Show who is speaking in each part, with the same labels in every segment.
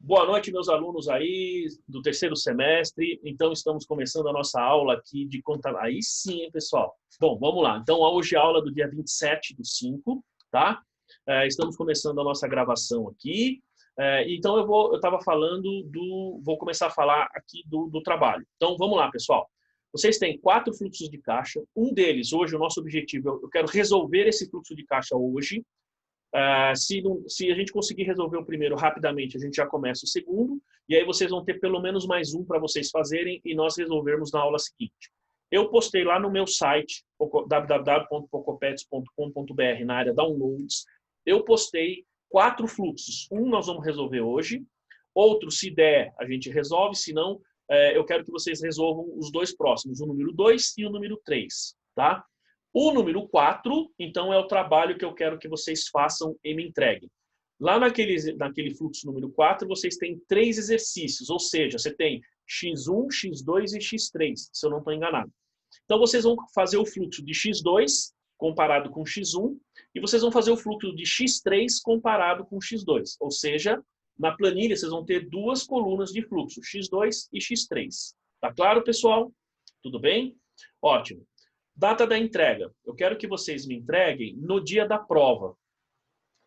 Speaker 1: Boa noite, meus alunos aí do terceiro semestre. Então, estamos começando a nossa aula aqui de contabilidade. Aí sim, hein, pessoal? Bom, vamos lá. Então, hoje é a aula do dia 27/5, tá? Estamos começando a nossa gravação aqui. Então, eu estava falando vou começar a falar aqui do trabalho. Então, vamos lá, pessoal. Vocês têm 4 fluxos de caixa. Um deles, hoje, o nosso objetivo, eu quero resolver esse fluxo de caixa hoje. Se a gente conseguir resolver o primeiro rapidamente, a gente já começa o segundo, e aí vocês vão ter pelo menos mais um para vocês fazerem e nós resolvermos na aula seguinte. Eu postei lá no meu site, www.pocopets.com.br, na área Downloads, eu postei 4 fluxos. Um nós vamos resolver hoje, outro, se der, a gente resolve, se não, eu quero que vocês resolvam os 2 próximos, o número 2 e o número 3, tá? O número 4, então, é o trabalho que eu quero que vocês façam e me entreguem. Lá naquele fluxo número 4, vocês têm 3 exercícios, ou seja, você tem X1, X2 e X3, se eu não estou enganado. Então, vocês vão fazer o fluxo de X2 comparado com X1 e vocês vão fazer o fluxo de X3 comparado com X2. Ou seja, na planilha, vocês vão ter 2 colunas de fluxo, X2 e X3. Tá claro, pessoal? Tudo bem? Ótimo. Data da entrega. Eu quero que vocês me entreguem no dia da prova,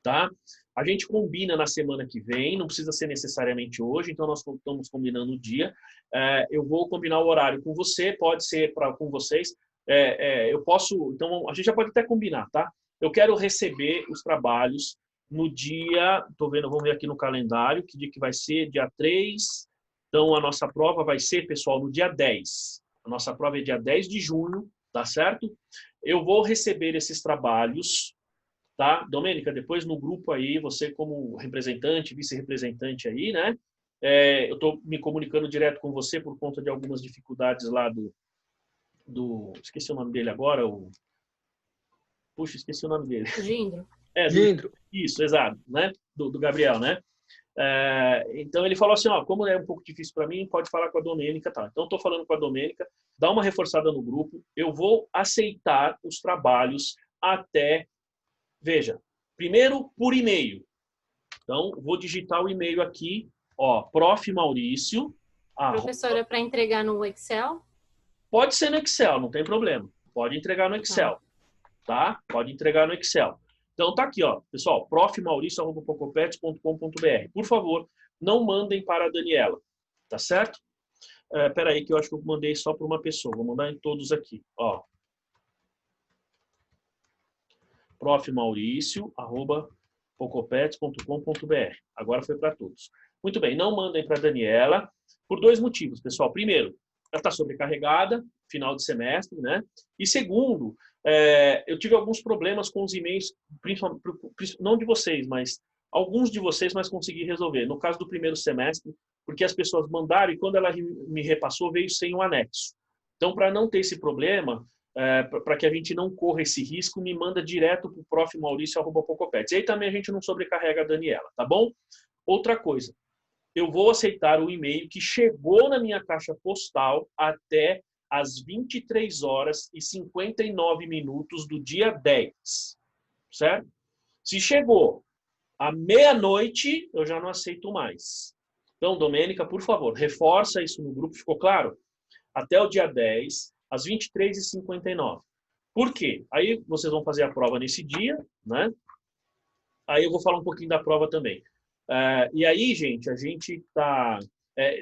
Speaker 1: tá? A gente combina na semana que vem, não precisa ser necessariamente hoje, então nós estamos combinando o dia. Eu vou combinar o horário com você, pode ser com vocês. Eu posso, então a gente já pode até combinar, tá? Eu quero receber os trabalhos no dia, tô vendo, vamos ver aqui no calendário, que dia que vai ser, dia 3. Então a nossa prova vai ser, pessoal, no dia 10. A nossa prova é dia 10 de junho. Tá certo? Eu vou receber esses trabalhos, tá? Domênica, depois no grupo aí, você como representante, vice-representante aí, né? Eu estou me comunicando direto com você por conta de algumas dificuldades lá esqueci o nome dele agora, Puxa, esqueci o nome dele.
Speaker 2: Gindro.
Speaker 1: Gindro. Isso, exato, né? Do Gabriel, né? Então ele falou assim, ó, como é um pouco difícil para mim, pode falar com a Domênica, tá? Então estou falando com a Domênica, dá uma reforçada no grupo, eu vou aceitar os trabalhos até, veja, primeiro por e-mail. Então vou digitar o e-mail aqui, ó, Prof. Maurício.
Speaker 2: Professora, para entregar no Excel?
Speaker 1: Pode ser no Excel, não tem problema. Pode entregar no Excel, tá? Pode entregar no Excel. Então tá aqui, ó, pessoal, profmaurício@pocopets.com.br. Por favor, não mandem para a Daniela, tá certo? Espera aí que eu acho que eu mandei só para uma pessoa. Vou mandar em todos aqui, ó. profmaurício@pocopets.com.br. Agora foi para todos. Muito bem, não mandem para a Daniela por 2 motivos, pessoal. Primeiro, ela está sobrecarregada, final de semestre, né? E segundo, eu tive alguns problemas com os e-mails, não de vocês, mas alguns de vocês, mas consegui resolver. No caso do primeiro semestre, porque as pessoas mandaram e quando ela me repassou, veio sem um anexo. Então, para não ter esse problema, para que a gente não corra esse risco, me manda direto para o profmaurício@pocopets. E aí também a gente não sobrecarrega a Daniela, tá bom? Outra coisa, eu vou aceitar o e-mail que chegou na minha caixa postal até às 23h59 do dia 10, certo? Se chegou à meia-noite, eu já não aceito mais. Então, Domênica, por favor, reforça isso no grupo, ficou claro? Até o dia 10, às 23h59. Por quê? Aí vocês vão fazer a prova nesse dia, né? Aí eu vou falar um pouquinho da prova também. E aí, gente, a gente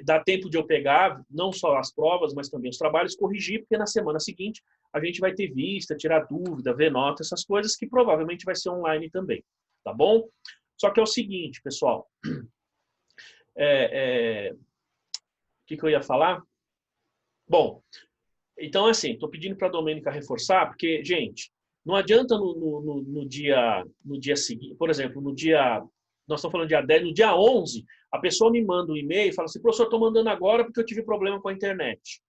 Speaker 1: dá tempo de eu pegar não só as provas, mas também os trabalhos, corrigir, porque na semana seguinte a gente vai ter vista, tirar dúvida, ver nota, essas coisas que provavelmente vai ser online também, tá bom? Só que é o seguinte, pessoal, o que eu ia falar? Bom, então assim, estou pedindo para a Domênica reforçar, porque, gente, não adianta no dia seguinte, por exemplo, nós estamos falando dia 10, no dia 11, a pessoa me manda um e-mail e fala assim, professor, estou mandando agora porque eu tive problema com a internet.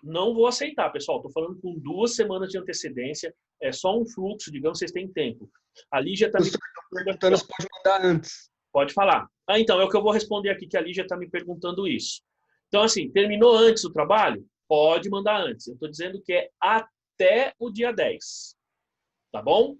Speaker 1: Não vou aceitar, pessoal, estou falando com 2 semanas de antecedência, é só um fluxo, digamos, vocês têm tempo. A Lígia está me perguntando
Speaker 3: aqui, pode mandar antes.
Speaker 1: Pode falar. Então, é o que eu vou responder aqui, que a Lígia está me perguntando isso. Então, assim, terminou antes o trabalho? Pode mandar antes. Eu estou dizendo que é até o dia 10. Tá bom?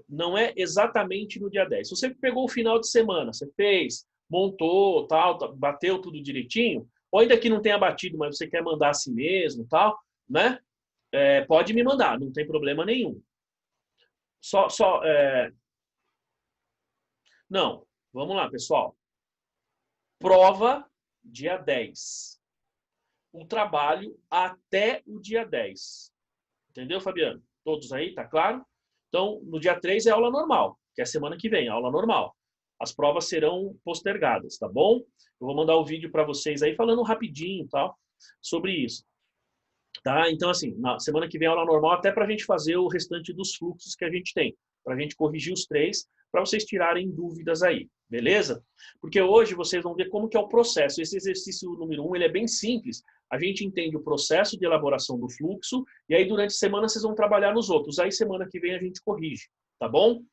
Speaker 1: não é exatamente no dia 10. Se você pegou o final de semana, você fez, montou, tal, bateu tudo direitinho, ou ainda que não tenha batido, mas você quer mandar a si mesmo, tal, né? Pode me mandar, não tem problema nenhum. Não, vamos lá, pessoal. Prova dia 10. O trabalho até o dia 10. Entendeu, Fabiano? Todos aí, tá claro? Então, no dia 3 é aula normal, que é a semana que vem, aula normal. As provas serão postergadas, tá bom? Eu vou mandar o vídeo para vocês aí falando rapidinho, tal, sobre isso. Tá? Então, assim, na semana que vem aula normal, até para a gente fazer o restante dos fluxos que a gente tem, para a gente corrigir os 3, para vocês tirarem dúvidas aí, beleza? Porque hoje vocês vão ver como que é o processo. Esse exercício número 1, ele é bem simples. A gente entende o processo de elaboração do fluxo, e aí durante a semana vocês vão trabalhar nos outros. Aí semana que vem a gente corrige, tá bom?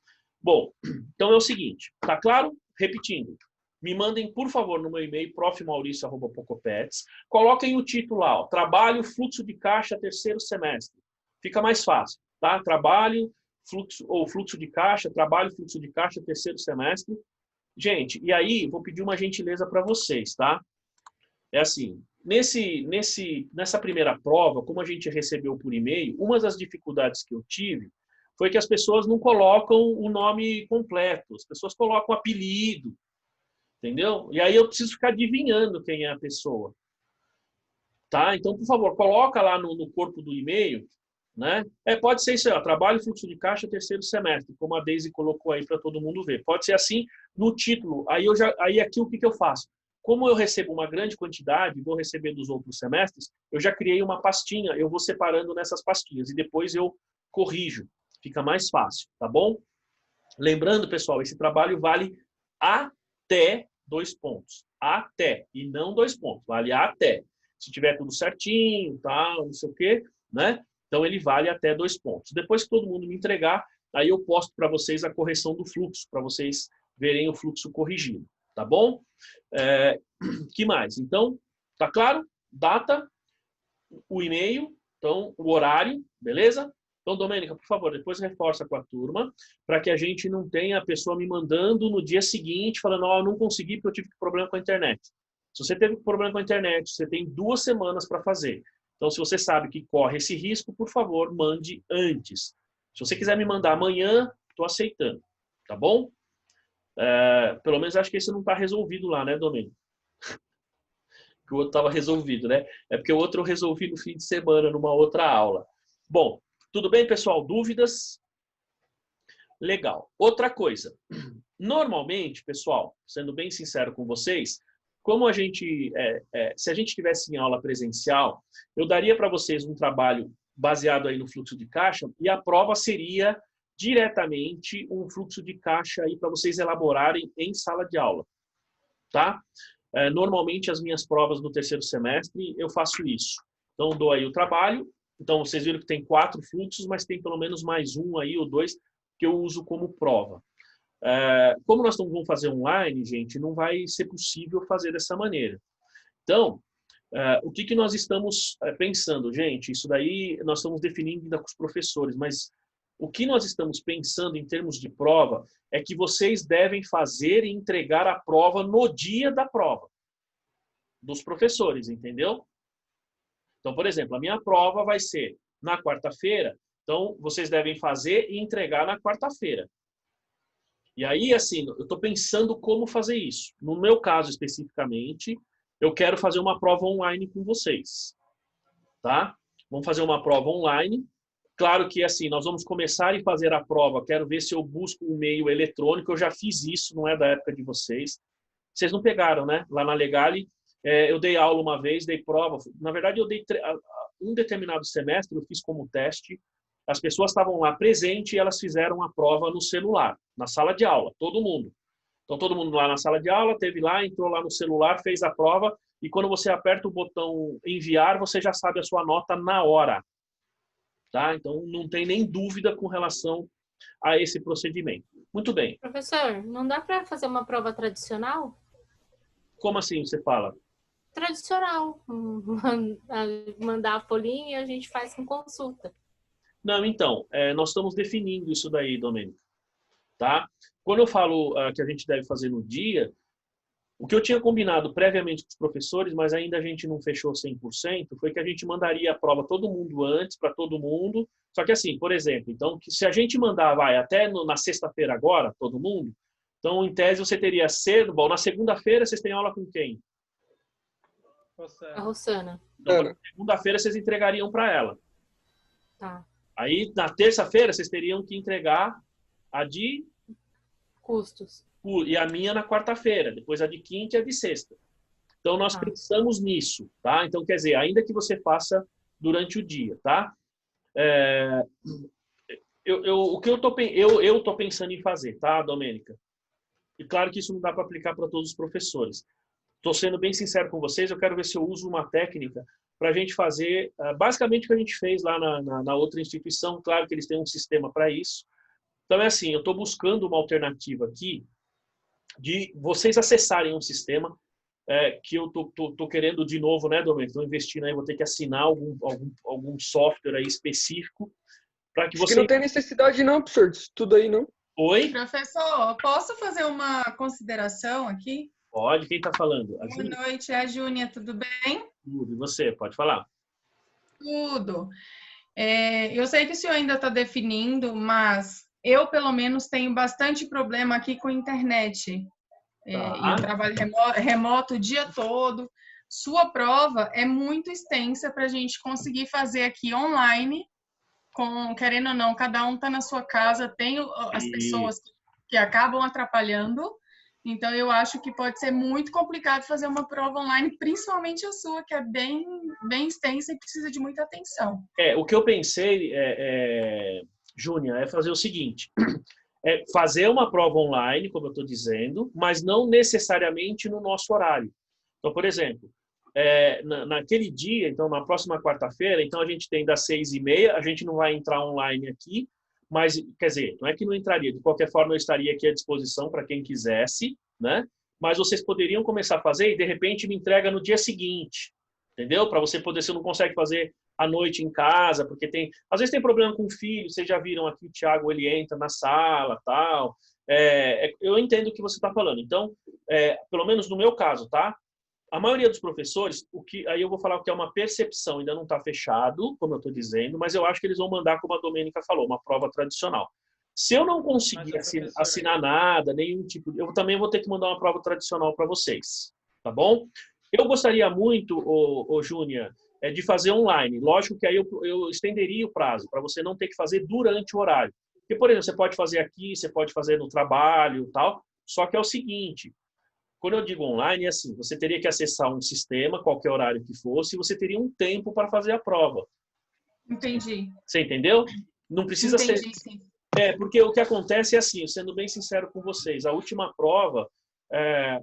Speaker 1: Bom, então é o seguinte, tá claro? Repetindo. Me mandem, por favor, no meu e-mail, profmauricio@pocopets. Coloquem o título lá, ó, trabalho, fluxo de caixa, terceiro semestre. Fica mais fácil, tá? Trabalho, fluxo, ou fluxo de caixa, trabalho, fluxo de caixa, terceiro semestre. Gente, e aí, vou pedir uma gentileza para vocês, tá? É assim, nessa primeira prova, como a gente recebeu por e-mail, uma das dificuldades que eu tive foi que as pessoas não colocam o nome completo, as pessoas colocam apelido, entendeu? E aí eu preciso ficar adivinhando quem é a pessoa. Tá? Então, por favor, coloca lá no corpo do e-mail, né? Pode ser isso aí, ó, trabalho, fluxo de caixa, terceiro semestre, como a Daisy colocou aí para todo mundo ver. Pode ser assim no título. Aí aqui o que eu faço? Como eu recebo uma grande quantidade, vou receber dos outros semestres, eu já criei uma pastinha, eu vou separando nessas pastinhas e depois eu corrijo. Fica mais fácil, tá bom? Lembrando, pessoal, esse trabalho vale até 2 pontos. Até, e não 2 pontos. Vale até. Se tiver tudo certinho, tal, não sei o quê, né? Então, ele vale até 2 pontos. Depois que todo mundo me entregar, aí eu posto para vocês a correção do fluxo, para vocês verem o fluxo corrigido. Tá bom? Que mais? Então, tá claro? Data, o e-mail, então, o horário, beleza? Então, Domênica, por favor, depois reforça com a turma, para que a gente não tenha a pessoa me mandando no dia seguinte, falando, ó, não consegui porque eu tive problema com a internet. Se você teve problema com a internet, você tem 2 semanas para fazer. Então, se você sabe que corre esse risco, por favor, mande antes. Se você quiser me mandar amanhã, estou aceitando. Tá bom? Pelo menos acho que esse não está resolvido lá, né, Domênica? Que o outro estava resolvido, né? É porque o outro eu resolvi no fim de semana, numa outra aula. Bom, tudo bem, pessoal? Dúvidas? Legal. Outra coisa. Normalmente, pessoal, sendo bem sincero com vocês, como a gente, se a gente tivesse em aula presencial, eu daria para vocês um trabalho baseado aí no fluxo de caixa e a prova seria diretamente um fluxo de caixa aí para vocês elaborarem em sala de aula, tá? Normalmente, as minhas provas no terceiro semestre, eu faço isso. Então, dou aí o trabalho. Então, vocês viram que tem 4 fluxos, mas tem pelo menos mais um aí, ou 2, que eu uso como prova. Como nós não vamos fazer online, gente, não vai ser possível fazer dessa maneira. Então, o que nós estamos pensando? Gente, isso daí nós estamos definindo ainda com os professores, mas o que nós estamos pensando em termos de prova é que vocês devem fazer e entregar a prova no dia da prova dos professores, entendeu? Então, por exemplo, a minha prova vai ser na quarta-feira, então vocês devem fazer e entregar na quarta-feira. E aí, assim, eu estou pensando como fazer isso. No meu caso, especificamente, eu quero fazer uma prova online com vocês, tá? Vamos fazer uma prova online. Claro que, assim, nós vamos começar e fazer a prova. Quero ver se eu busco um meio eletrônico. Eu já fiz isso, não é da época de vocês. Vocês não pegaram, né? Lá na Legale, eu dei aula uma vez, dei prova. Na verdade, eu dei um determinado semestre, eu fiz como teste. As pessoas estavam lá presentes e elas fizeram a prova no celular, na sala de aula, todo mundo. Então, todo mundo lá na sala de aula, teve lá, entrou lá no celular, fez a prova, e quando você aperta o botão enviar, você já sabe a sua nota na hora. Tá? Então, não tem nem dúvida com relação a esse procedimento. Muito bem.
Speaker 2: Professor, não dá para fazer uma prova tradicional?
Speaker 1: Como assim você fala?
Speaker 2: Tradicional. Mandar a folhinha e a gente faz com consulta.
Speaker 1: Não, então, nós estamos definindo isso daí, Domênico, tá? Quando eu falo que a gente deve fazer no dia, o que eu tinha combinado previamente com os professores, mas ainda a gente não fechou 100%, foi que a gente mandaria a prova todo mundo antes, para todo mundo. Só que assim, por exemplo, então, que se a gente mandar, até na sexta-feira agora, todo mundo, então, em tese, você teria cedo. Bom, na segunda-feira, vocês têm aula com quem?
Speaker 2: A Rossana.
Speaker 1: Então, na segunda-feira, vocês entregariam para ela.
Speaker 2: Tá.
Speaker 1: Aí, na terça-feira, vocês teriam que entregar a de...
Speaker 2: Custos.
Speaker 1: E a minha na quarta-feira, depois a de quinta e a de sexta. Então, nós pensamos nisso, tá? Então, quer dizer, ainda que você faça durante o dia, tá? O que eu tô pensando em fazer, tá, Domênica? E claro que isso não dá para aplicar para todos os professores. Estou sendo bem sincero com vocês, eu quero ver se eu uso uma técnica para a gente fazer basicamente o que a gente fez lá na outra instituição. Claro que eles têm um sistema para isso. Então, é assim, eu estou buscando uma alternativa aqui de vocês acessarem um sistema que eu tô querendo de novo, né, Domênico? Estou investindo aí, vou ter que assinar algum software aí específico para que
Speaker 3: Acho
Speaker 1: você...
Speaker 3: que não tem necessidade não, professor, disso tudo aí, não.
Speaker 1: Oi?
Speaker 4: Professor, posso fazer uma consideração aqui?
Speaker 1: Pode, quem está falando?
Speaker 4: Boa noite, é a Júnia, tudo bem?
Speaker 1: Tudo, e você? Pode falar.
Speaker 4: Tudo. Eu sei que o senhor ainda está definindo, mas eu, pelo menos, tenho bastante problema aqui com a internet. E eu trabalho remoto o dia todo. Sua prova é muito extensa para a gente conseguir fazer aqui online, querendo ou não, cada um está na sua casa, tem as pessoas que acabam atrapalhando. Então, eu acho que pode ser muito complicado fazer uma prova online, principalmente a sua, que é bem extensa e precisa de muita atenção.
Speaker 1: O que eu pensei, Júnia, é fazer o seguinte. É fazer uma prova online, como eu estou dizendo, mas não necessariamente no nosso horário. Então, por exemplo, naquele dia, então na próxima quarta-feira, então a gente tem das 6h30, a gente não vai entrar online aqui, mas, quer dizer, não é que não entraria, de qualquer forma eu estaria aqui à disposição para quem quisesse, né? Mas vocês poderiam começar a fazer e, de repente, me entrega no dia seguinte, entendeu? Para você poder, se não consegue fazer à noite em casa, porque às vezes tem problema com o filho, vocês já viram aqui o Thiago, ele entra na sala, tal. Eu entendo o que você está falando. Então, pelo menos no meu caso, tá? A maioria dos professores, aí eu vou falar o que é uma percepção, ainda não está fechado, como eu estou dizendo, mas eu acho que eles vão mandar, como a Domênica falou, uma prova tradicional. Se eu não conseguir assinar nada, nenhum tipo, eu também vou ter que mandar uma prova tradicional para vocês, tá bom? Eu gostaria muito, Júnia, de fazer online. Lógico que aí eu estenderia o prazo, para você não ter que fazer durante o horário. Porque, por exemplo, você pode fazer aqui, você pode fazer no trabalho e tal, só que é o seguinte... Quando eu digo online, é assim, você teria que acessar um sistema, qualquer horário que fosse, e você teria um tempo para fazer a prova.
Speaker 4: Entendi.
Speaker 1: Você entendeu? Não precisa ser...
Speaker 4: Sim.
Speaker 1: Porque o que acontece é assim, sendo bem sincero com vocês, a última prova,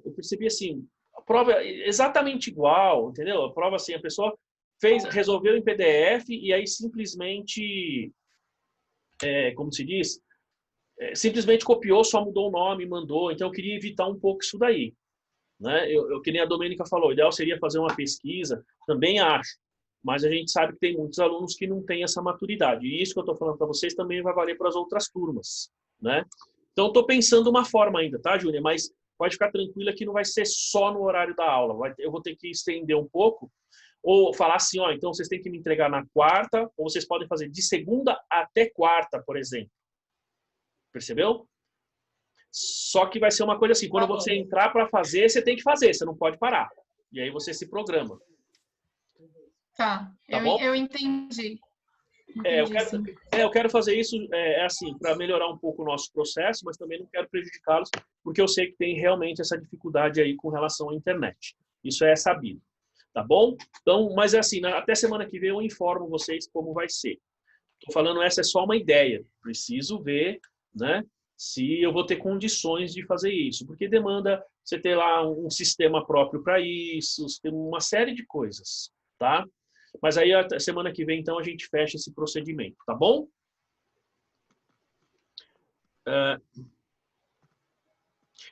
Speaker 1: eu percebi assim, a prova é exatamente igual, entendeu? A prova assim, a pessoa resolveu em PDF e aí simplesmente, como se diz, simplesmente copiou, só mudou o nome, mandou. Então eu queria evitar um pouco isso daí. Né? Que nem a Domênica falou, o ideal seria fazer uma pesquisa, também acho, mas a gente sabe que tem muitos alunos que não têm essa maturidade, e isso que eu estou falando para vocês também vai valer para as outras turmas, né? Então, estou pensando uma forma ainda, tá, Júlia? Mas pode ficar tranquila que não vai ser só no horário da aula, eu vou ter que estender um pouco, ou falar assim, então vocês têm que me entregar na quarta, ou vocês podem fazer de segunda até quarta, por exemplo. Percebeu? Só que vai ser uma coisa assim, quando você entrar para fazer, você tem que fazer, você não pode parar. E aí você se programa.
Speaker 4: Tá,
Speaker 1: bom?
Speaker 4: Eu entendi.
Speaker 1: Eu quero fazer isso assim, para melhorar um pouco o nosso processo, mas também não quero prejudicá-los, porque eu sei que tem realmente essa dificuldade aí com relação à internet. Isso é sabido. Tá bom? Então, mas é assim, até semana que vem eu informo vocês como vai ser. Estou falando, essa é só uma ideia. Preciso ver, né? Se eu vou ter condições de fazer isso, porque demanda você ter lá um sistema próprio para isso, tem uma série de coisas, tá? Mas aí a semana que vem, então, a gente fecha esse procedimento, tá bom?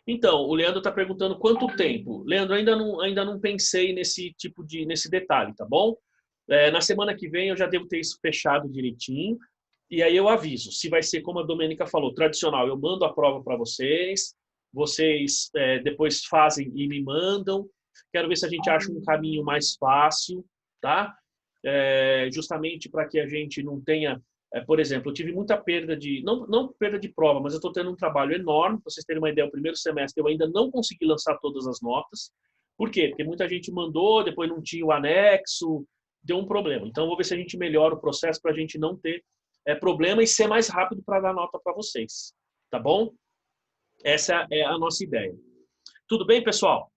Speaker 1: Então, o Leandro está perguntando quanto tempo. Leandro, ainda não pensei nesse detalhe, tá bom? Na semana que vem eu já devo ter isso fechado direitinho. E aí eu aviso, se vai ser como a Domênica falou, tradicional, eu mando a prova para vocês, vocês depois fazem e me mandam. Quero ver se a gente acha um caminho mais fácil, tá? Justamente para que a gente não tenha... por exemplo, eu tive muita perda de... Não perda de prova, mas eu estou tendo um trabalho enorme. Para vocês terem uma ideia, o primeiro semestre eu ainda não consegui lançar todas as notas. Por quê? Porque muita gente mandou, depois não tinha o anexo, deu um problema. Então, eu vou ver se a gente melhora o processo para a gente não ter problema e ser mais rápido para dar nota para vocês. Tá bom? Essa é a nossa ideia. Tudo bem, pessoal?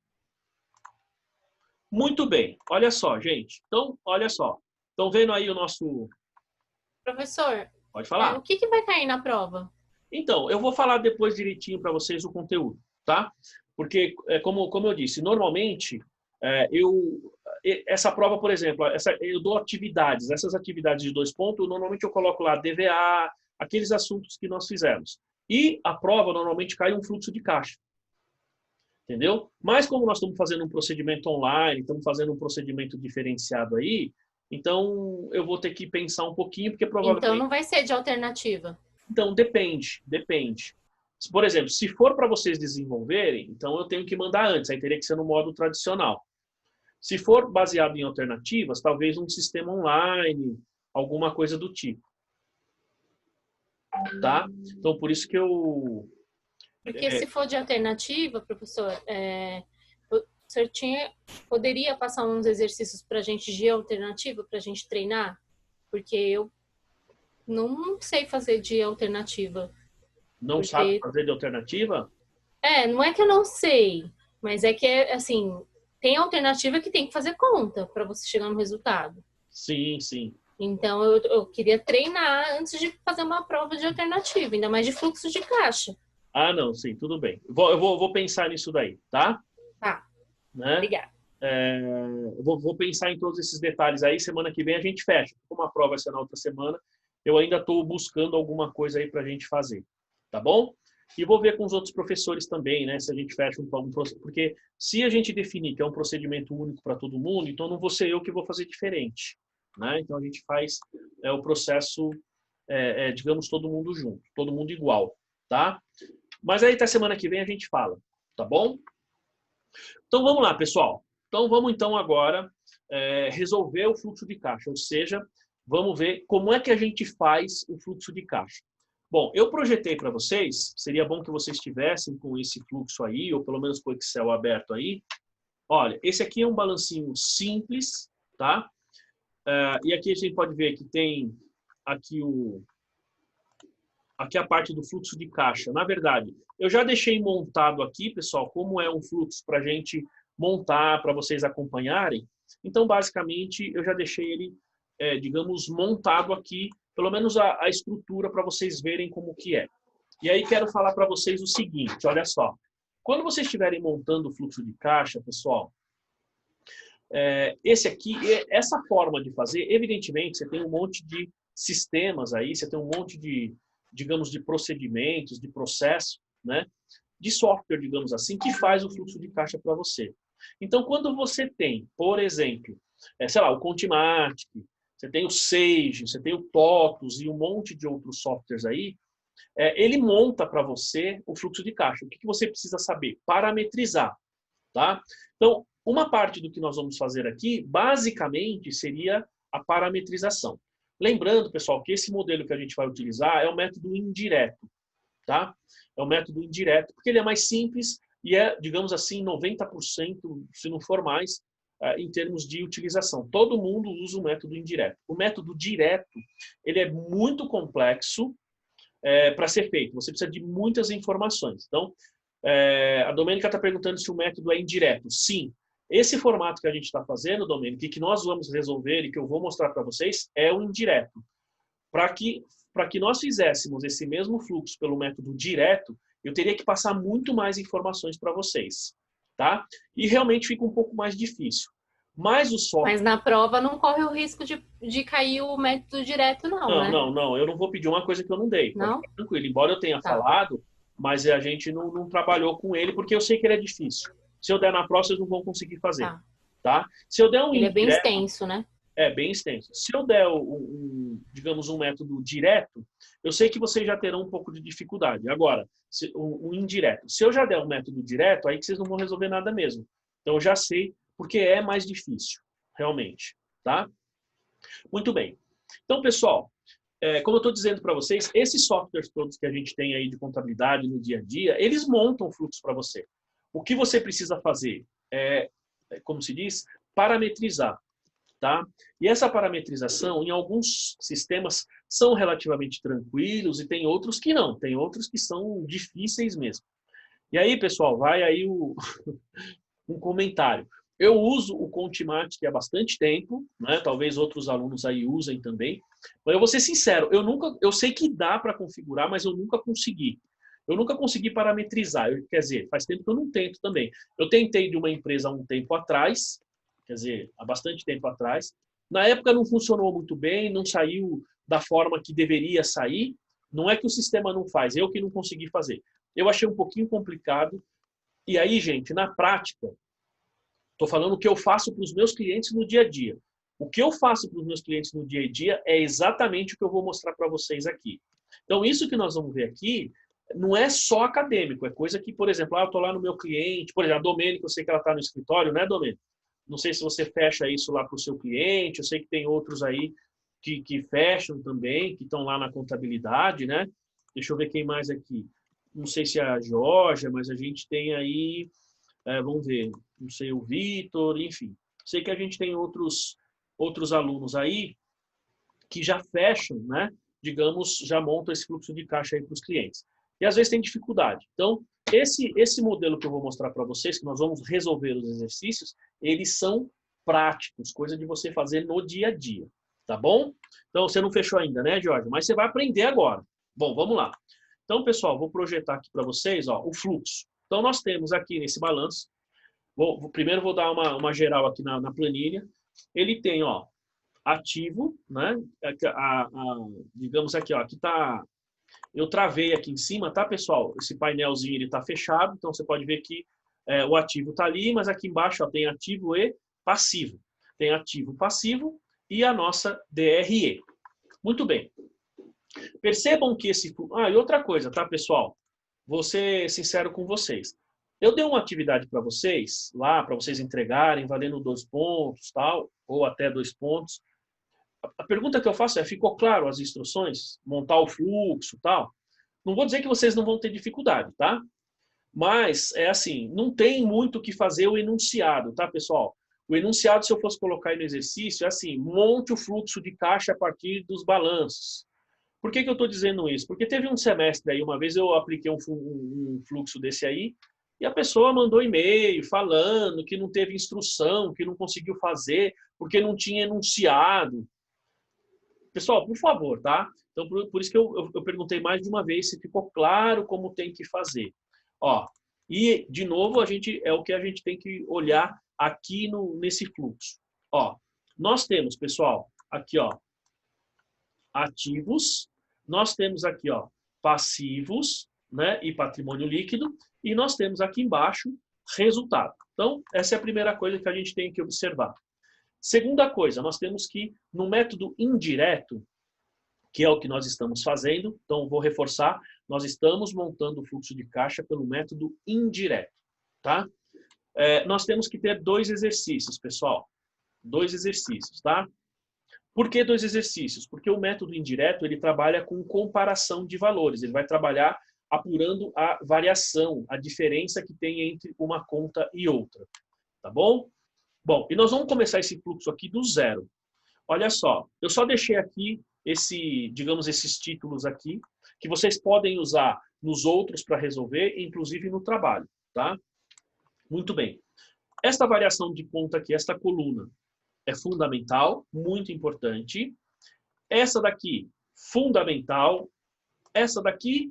Speaker 1: Muito bem. Olha só, gente. Então, olha só. Estão vendo aí o nosso...
Speaker 2: Professor,
Speaker 1: Pode falar.
Speaker 2: O que vai cair na prova?
Speaker 1: Então, eu vou falar depois direitinho para vocês o conteúdo, tá? Porque, como eu disse, normalmente, essa prova, por exemplo, eu dou atividades. Essas atividades de 2 pontos, normalmente eu coloco lá DVA, aqueles assuntos que nós fizemos. E a prova, normalmente, cai um fluxo de caixa. Entendeu? Mas como nós estamos fazendo um procedimento online, estamos fazendo um procedimento diferenciado aí, então eu vou ter que pensar um pouquinho, porque provavelmente...
Speaker 2: Então não vai ser de alternativa?
Speaker 1: Então, depende. Por exemplo, se for para vocês desenvolverem, então eu tenho que mandar antes, aí teria que ser no modo tradicional. Se for baseado em alternativas, talvez um sistema online, alguma coisa do tipo. Tá? Então, por isso que eu...
Speaker 2: Porque se for de alternativa, professor, o senhor poderia passar uns exercícios para a gente de alternativa, para a gente treinar? Porque eu não sei fazer de alternativa.
Speaker 1: Não sabe fazer de alternativa?
Speaker 2: Não é que eu não sei, mas é que, assim, tem alternativa que tem que fazer conta para você chegar no resultado.
Speaker 1: Sim, sim.
Speaker 2: Então, eu queria treinar antes de fazer uma prova de alternativa, ainda mais de fluxo de caixa.
Speaker 1: Ah, não, sim, tudo bem. Eu vou pensar nisso daí, tá?
Speaker 2: Tá.
Speaker 1: Né?
Speaker 2: Obrigada.
Speaker 1: Vou pensar em todos esses detalhes aí. Semana que vem a gente fecha. Como a prova vai ser na outra semana, eu ainda estou buscando alguma coisa aí para a gente fazer. Tá bom? E vou ver com os outros professores também, né? Se a gente fecha um procedimento. Porque se a gente definir que é um procedimento único para todo mundo, então não vou ser eu que vou fazer diferente. Né? Então a gente faz o processo, digamos, todo mundo junto, todo mundo igual. Tá? Mas aí até semana que vem a gente fala, tá bom? Então vamos lá, pessoal. Então vamos então agora resolver o fluxo de caixa, ou seja, vamos ver como é que a gente faz o fluxo de caixa. Bom, eu projetei para vocês, seria bom que vocês estivessem com esse fluxo aí, ou pelo menos com o Excel aberto aí. Olha, esse aqui é um balancinho simples, tá? E aqui a gente pode ver que tem aqui a parte do fluxo de caixa. Na verdade, eu já deixei montado aqui, pessoal, como é um fluxo para a gente montar, para vocês acompanharem. Então, basicamente, eu já deixei ele, digamos, montado aqui, pelo menos a estrutura para vocês verem como que é. E aí, quero falar para vocês o seguinte, olha só. Quando vocês estiverem montando o fluxo de caixa, pessoal, essa forma de fazer, evidentemente, você tem um monte de sistemas aí, você tem um monte de, digamos, de procedimentos, de processo, né? De software, digamos assim, que faz o fluxo de caixa para você. Então, quando você tem, por exemplo, sei lá, o Contimatic, você tem o Sage, você tem o TOTUS e um monte de outros softwares aí, ele monta para você o fluxo de caixa. O que você precisa saber? Parametrizar, tá? Então, uma parte do que nós vamos fazer aqui, basicamente, seria a parametrização. Lembrando, pessoal, que esse modelo que a gente vai utilizar é o método indireto, tá? É o método indireto, porque ele é mais simples e digamos assim, 90%, se não for mais, em termos de utilização. Todo mundo usa o método indireto. O método direto, ele é muito complexo para ser feito. Você precisa de muitas informações. Então, a Domênica está perguntando se o método é indireto. Sim. Esse formato que a gente está fazendo, Domênica, e que nós vamos resolver e que eu vou mostrar para vocês, é o indireto. Para que nós fizéssemos esse mesmo fluxo pelo método direto, eu teria que passar muito mais informações para vocês. Tá? E realmente fica um pouco mais difícil. Mas o software...
Speaker 2: Mas na prova não corre o risco de cair o método direto, né?
Speaker 1: Não. Eu não vou pedir uma coisa que eu não dei.
Speaker 2: Não?
Speaker 1: Tranquilo. Embora eu tenha falado, mas a gente não trabalhou com ele, porque eu sei que ele é difícil. Se eu der na prova, vocês não vão conseguir fazer. Tá? Se eu der um
Speaker 2: ele é bem extenso, né?
Speaker 1: É bem extenso. Se eu der, digamos, um método direto, eu sei que vocês já terão um pouco de dificuldade. Agora, um indireto. Se eu já der um método direto, aí que vocês não vão resolver nada mesmo. Então, eu já sei, porque é mais difícil, realmente. Tá? Muito bem. Então, pessoal, como eu estou dizendo para vocês, esses softwares todos que a gente tem aí de contabilidade no dia a dia, eles montam fluxo para você. O que você precisa fazer é, como se diz, parametrizar. Tá? E essa parametrização, em alguns sistemas, são relativamente tranquilos e tem outros que não. Tem outros que são difíceis mesmo. E aí, pessoal, vai aí um comentário. Eu uso o Contimatic há bastante tempo, né? Talvez outros alunos aí usem também. Mas eu vou ser sincero, eu sei que dá para configurar, mas eu nunca consegui. Eu nunca consegui parametrizar. Quer dizer, faz tempo que eu não tento também. Eu tentei de uma empresa há um tempo atrás, quer dizer, há bastante tempo atrás. Na época não funcionou muito bem, não saiu da forma que deveria sair. Não é que o sistema não faz, eu que não consegui fazer. Eu achei um pouquinho complicado. E aí, gente, na prática, estou falando o que eu faço para os meus clientes no dia a dia. O que eu faço para os meus clientes no dia a dia é exatamente o que eu vou mostrar para vocês aqui. Então, isso que nós vamos ver aqui não é só acadêmico, é coisa que, por exemplo, eu estou lá no meu cliente, por exemplo, a Domênica, eu sei que ela está no escritório, né, Domênica? Não sei se você fecha isso lá para o seu cliente, eu sei que tem outros aí que fecham também, que estão lá na contabilidade, né? Deixa eu ver quem mais aqui. Não sei se é a Georgia, mas a gente tem aí, vamos ver, não sei, o Vitor, enfim. Sei que a gente tem outros alunos aí que já fecham, né? Digamos, já montam esse fluxo de caixa aí para os clientes. E às vezes tem dificuldade. Então, esse modelo que eu vou mostrar para vocês, que nós vamos resolver os exercícios, eles são práticos, coisa de você fazer no dia a dia, tá bom? Então, você não fechou ainda, né, Jorge? Mas você vai aprender agora. Bom, vamos lá. Então, pessoal, vou projetar aqui para vocês, ó, o fluxo. Então, nós temos aqui nesse balanço, primeiro vou dar uma geral aqui na planilha. Ele tem, ó, ativo, né? Digamos aqui, ó, aqui tá... Eu travei aqui em cima, tá, pessoal? Esse painelzinho ele tá fechado, então você pode ver que o ativo tá ali, mas aqui embaixo ó, tem ativo e passivo. Tem ativo, passivo e a nossa DRE. Muito bem. Percebam que esse... e outra coisa, tá, pessoal? Vou ser sincero com vocês. Eu dei uma atividade para vocês, lá, para vocês entregarem, valendo 2 pontos, tal, ou até 2 pontos. A pergunta que eu faço é, ficou claro as instruções? Montar o fluxo, tal? Não vou dizer que vocês não vão ter dificuldade, tá? Mas, é assim, não tem muito o que fazer o enunciado, tá, pessoal? O enunciado, se eu fosse colocar aí no exercício, é assim, monte o fluxo de caixa a partir dos balanços. Por que eu estou dizendo isso? Porque teve um semestre aí, uma vez eu apliquei um fluxo desse aí, e a pessoa mandou e-mail falando que não teve instrução, que não conseguiu fazer, porque não tinha enunciado. Pessoal, por favor, tá? Então, por isso que eu perguntei mais de uma vez se ficou claro como tem que fazer. Ó, e, de novo, é o que a gente tem que olhar aqui nesse fluxo. Ó, nós temos, pessoal, aqui, ó, ativos, nós temos aqui, ó, passivos, né, e patrimônio líquido, e nós temos aqui embaixo resultado. Então, essa é a primeira coisa que a gente tem que observar. Segunda coisa, nós temos que, no método indireto, que é o que nós estamos fazendo, então vou reforçar, nós estamos montando o fluxo de caixa pelo método indireto, tá? Nós temos que ter 2 exercícios, pessoal. 2 exercícios, tá? Por que 2 exercícios? Porque o método indireto, ele trabalha com comparação de valores, ele vai trabalhar apurando a variação, a diferença que tem entre uma conta e outra, tá bom? Bom, e nós vamos começar esse fluxo aqui do zero. Olha só, eu só deixei aqui esses títulos aqui, que vocês podem usar nos outros para resolver, inclusive no trabalho, tá? Muito bem. Esta variação de conta aqui, esta coluna, é fundamental, muito importante. Essa daqui, fundamental. Essa daqui,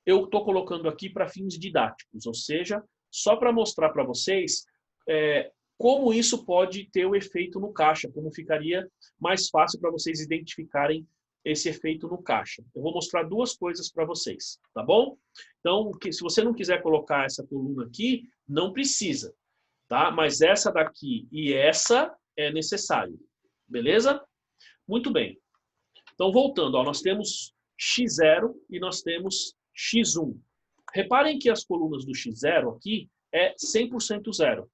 Speaker 1: eu estou colocando aqui para fins didáticos, ou seja, só para mostrar para vocês como isso pode ter o efeito no caixa, como ficaria mais fácil para vocês identificarem esse efeito no caixa. Eu vou mostrar 2 coisas para vocês, tá bom? Então, se você não quiser colocar essa coluna aqui, não precisa, tá? Mas essa daqui e essa é necessário. Beleza? Muito bem. Então, voltando, ó, nós temos x0 e nós temos x1. Reparem que as colunas do x0 aqui é 100% zero.